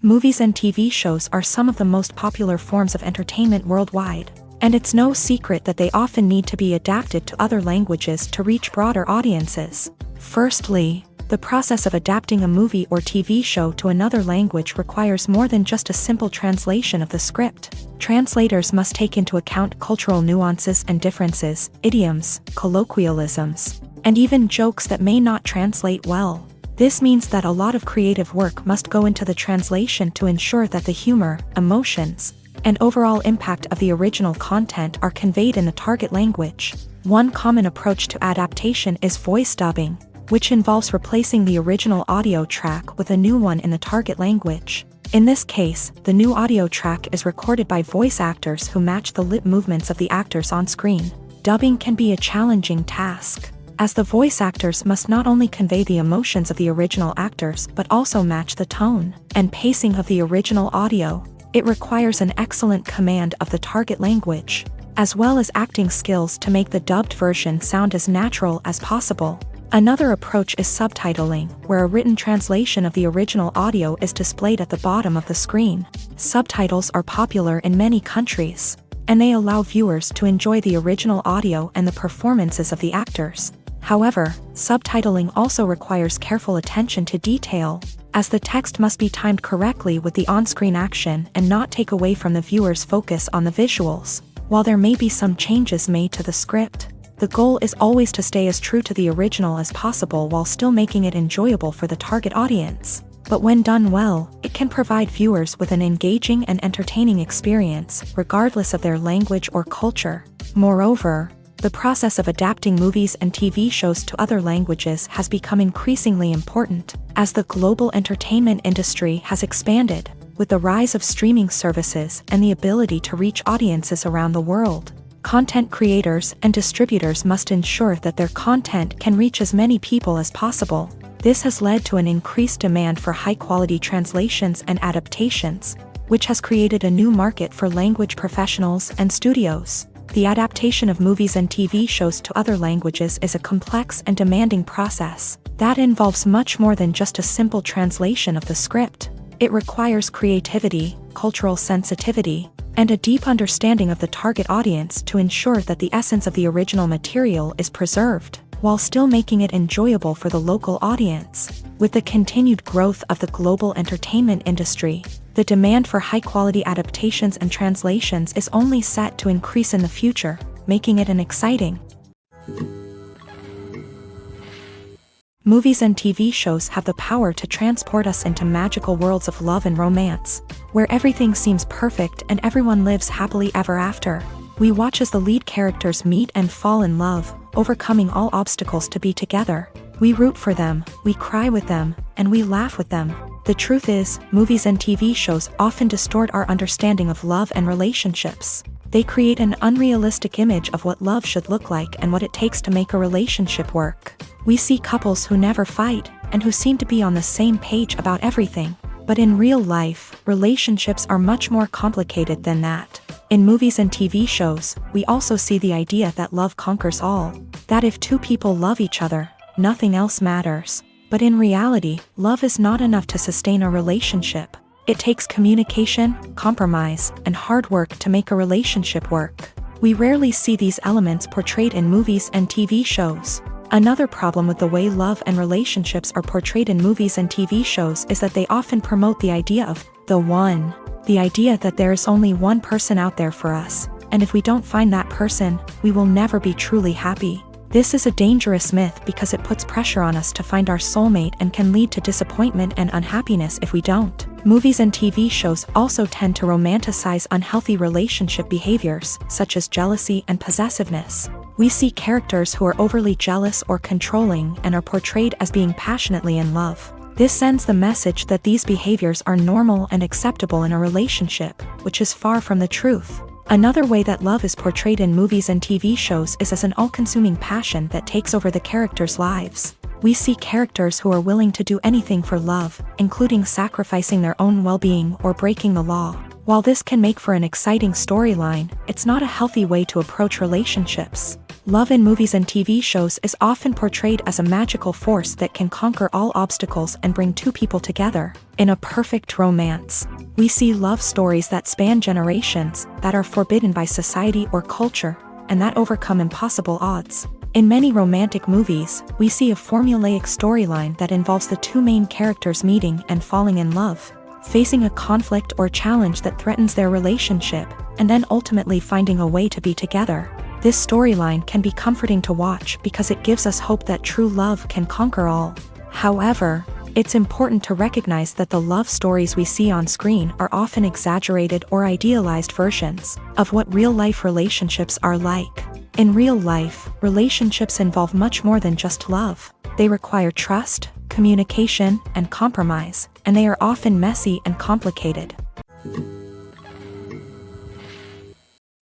Speaker 1: Movies and TV shows are some of the most popular forms of entertainment worldwide, and it's no secret that they often need to be adapted to other languages to reach broader audiences. Firstly, the process of adapting a movie or TV show to another language requires more than just a simple translation of the script. Translators must take into account cultural nuances and differences, idioms, colloquialisms, and even jokes that may not translate well. This means that a lot of creative work must go into the translation to ensure that the humor, emotions, and overall impact of the original content are conveyed in the target language. One common approach to adaptation is voice dubbing, which involves replacing the original audio track with a new one in the target language. In this case, the new audio track is recorded by voice actors who match the lip movements of the actors on screen. Dubbing can be a challenging task, as the voice actors must not only convey the emotions of the original actors but also match the tone and pacing of the original audio. It requires an excellent command of the target language, as well as acting skills to make the dubbed version sound as natural as possible. Another approach is subtitling, where a written translation of the original audio is displayed at the bottom of the screen. Subtitles are popular in many countries, and they allow viewers to enjoy the original audio and the performances of the actors. However, subtitling also requires careful attention to detail, as the text must be timed correctly with the on-screen action and not take away from the viewer's focus on the visuals. While there may be some changes made to the script, the goal is always to stay as true to the original as possible while still making it enjoyable for the target audience. But when done well, it can provide viewers with an engaging and entertaining experience, regardless of their language or culture. Moreover, the process of adapting movies and TV shows to other languages has become increasingly important, as the global entertainment industry has expanded, with the rise of streaming services and the ability to reach audiences around the world. Content creators and distributors must ensure that their content can reach as many people as possible. This has led to an increased demand for high-quality translations and adaptations, which has created a new market for language professionals and studios. The adaptation of movies and TV shows to other languages is a complex and demanding process that involves much more than just a simple translation of the script. It requires creativity, cultural sensitivity, and a deep understanding of the target audience to ensure that the essence of the original material is preserved, while still making it enjoyable for the local audience. With the continued growth of the global entertainment industry, the demand for high-quality adaptations and translations is only set to increase in the future, making it an exciting. Movies and TV shows have the power to transport us into magical worlds of love and romance, where everything seems perfect and everyone lives happily ever after. We watch as the lead characters meet and fall in love, overcoming all obstacles to be together. We root for them, we cry with them, and we laugh with them. The truth is, movies and TV shows often distort our understanding of love and relationships. They create an unrealistic image of what love should look like and what it takes to make a relationship work. We see couples who never fight, and who seem to be on the same page about everything. But in real life, relationships are much more complicated than that. In movies and TV shows, we also see the idea that love conquers all. That if two people love each other, nothing else matters. But in reality, love is not enough to sustain a relationship. It takes communication, compromise, and hard work to make a relationship work. We rarely see these elements portrayed in movies and TV shows. Another problem with the way love and relationships are portrayed in movies and TV shows is that they often promote the idea of the one. The idea that there is only one person out there for us, and if we don't find that person, we will never be truly happy. This is a dangerous myth because it puts pressure on us to find our soulmate and can lead to disappointment and unhappiness if we don't. Movies and TV shows also tend to romanticize unhealthy relationship behaviors, such as jealousy and possessiveness. We see characters who are overly jealous or controlling and are portrayed as being passionately in love. This sends the message that these behaviors are normal and acceptable in a relationship, which is far from the truth. Another way that love is portrayed in movies and TV shows is as an all-consuming passion that takes over the characters' lives. We see characters who are willing to do anything for love, including sacrificing their own well-being or breaking the law. While this can make for an exciting storyline, it's not a healthy way to approach relationships. Love in movies and TV shows is often portrayed as a magical force that can conquer all obstacles and bring two people together. In a perfect romance, we see love stories that span generations, that are forbidden by society or culture, and that overcome impossible odds. In many romantic movies, we see a formulaic storyline that involves the two main characters meeting and falling in love, facing a conflict or challenge that threatens their relationship, and then ultimately finding a way to be together. This storyline can be comforting to watch because it gives us hope that true love can conquer all. However, it's important to recognize that the love stories we see on screen are often exaggerated or idealized versions of what real-life relationships are like. In real life, relationships involve much more than just love. They require trust, communication, and compromise, and they are often messy and complicated.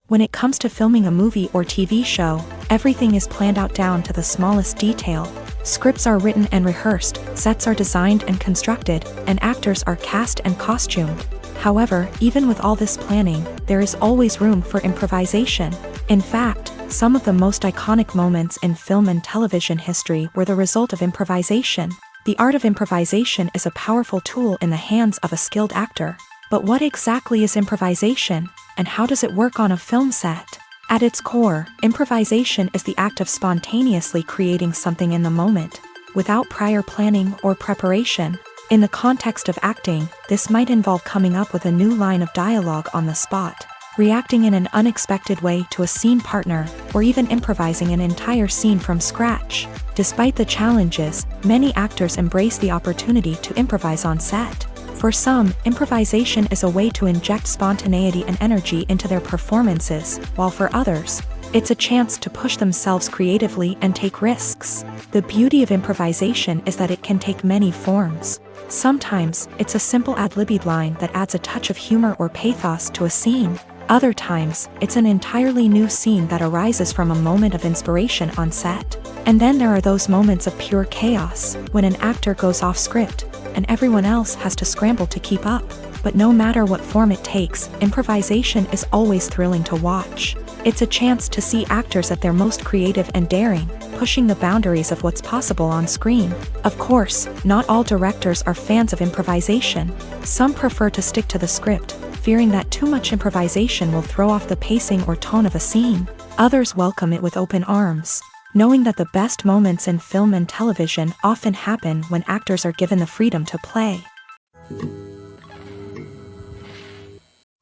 Speaker 1: When it comes to filming a movie or TV show, everything is planned out down to the smallest detail. Scripts are written and rehearsed, sets are designed and constructed, and actors are cast and costumed. However, even with all this planning, there is always room for improvisation. In fact, some of the most iconic moments in film and television history were the result of improvisation. The art of improvisation is a powerful tool in the hands of a skilled actor. But what exactly is improvisation, and how does it work on a film set? At its core, improvisation is the act of spontaneously creating something in the moment, without prior planning or preparation. In the context of acting, this might involve coming up with a new line of dialogue on the spot, reacting in an unexpected way to a scene partner, or even improvising an entire scene from scratch. Despite the challenges, many actors embrace the opportunity to improvise on set. For some, improvisation is a way to inject spontaneity and energy into their performances, while for others, it's a chance to push themselves creatively and take risks. The beauty of improvisation is that it can take many forms. Sometimes, it's a simple ad-libbed line that adds a touch of humor or pathos to a scene. Other times, it's an entirely new scene that arises from a moment of inspiration on set. And then there are those moments of pure chaos, when an actor goes off script, and everyone else has to scramble to keep up. But no matter what form it takes, improvisation is always thrilling to watch. It's a chance to see actors at their most creative and daring, pushing the boundaries of what's possible on screen. Of course, not all directors are fans of improvisation. Some prefer to stick to the script, fearing that too much improvisation will throw off the pacing or tone of a scene. Others welcome it with open arms, knowing that the best moments in film and television often happen when actors are given the freedom to play.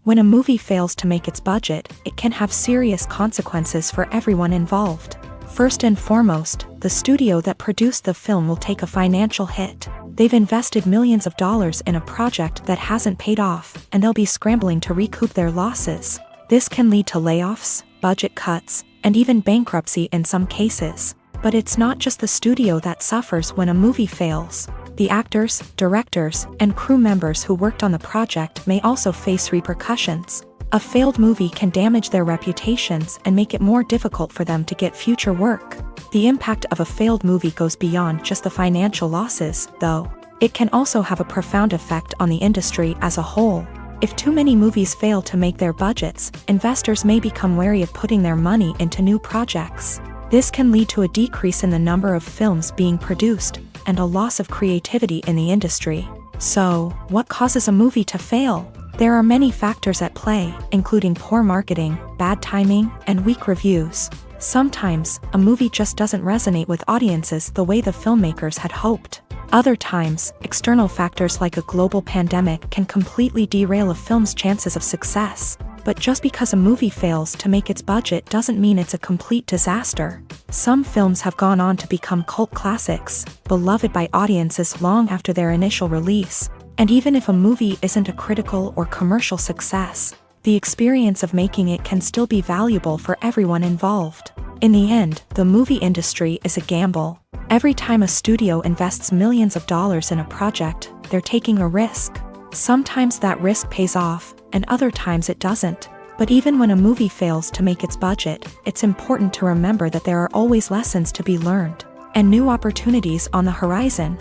Speaker 1: When a movie fails to make its budget, it can have serious consequences for everyone involved. First and foremost, the studio that produced the film will take a financial hit. They've invested millions of dollars in a project that hasn't paid off, and they'll be scrambling to recoup their losses. This can lead to layoffs, budget cuts, and even bankruptcy in some cases. But it's not just the studio that suffers when a movie fails. The actors, directors, and crew members who worked on the project may also face repercussions. A failed movie can damage their reputations and make it more difficult for them to get future work. The impact of a failed movie goes beyond just the financial losses, though. It can also have a profound effect on the industry as a whole. If too many movies fail to make their budgets, investors may become wary of putting their money into new projects. This can lead to a decrease in the number of films being produced, and a loss of creativity in the industry. So, what causes a movie to fail? There are many factors at play, including poor marketing, bad timing, and weak reviews. Sometimes, a movie just doesn't resonate with audiences the way the filmmakers had hoped. Other times, external factors like a global pandemic can completely derail a film's chances of success. But just because a movie fails to make its budget doesn't mean it's a complete disaster. Some films have gone on to become cult classics, beloved by audiences long after their initial release. And even if a movie isn't a critical or commercial success, the experience of making it can still be valuable for everyone involved. In the end, the movie industry is a gamble. Every time a studio invests millions of dollars in a project, they're taking a risk. Sometimes that risk pays off, and other times it doesn't. But even when a movie fails to make its budget, it's important to remember that there are always lessons to be learned, and new opportunities on the horizon.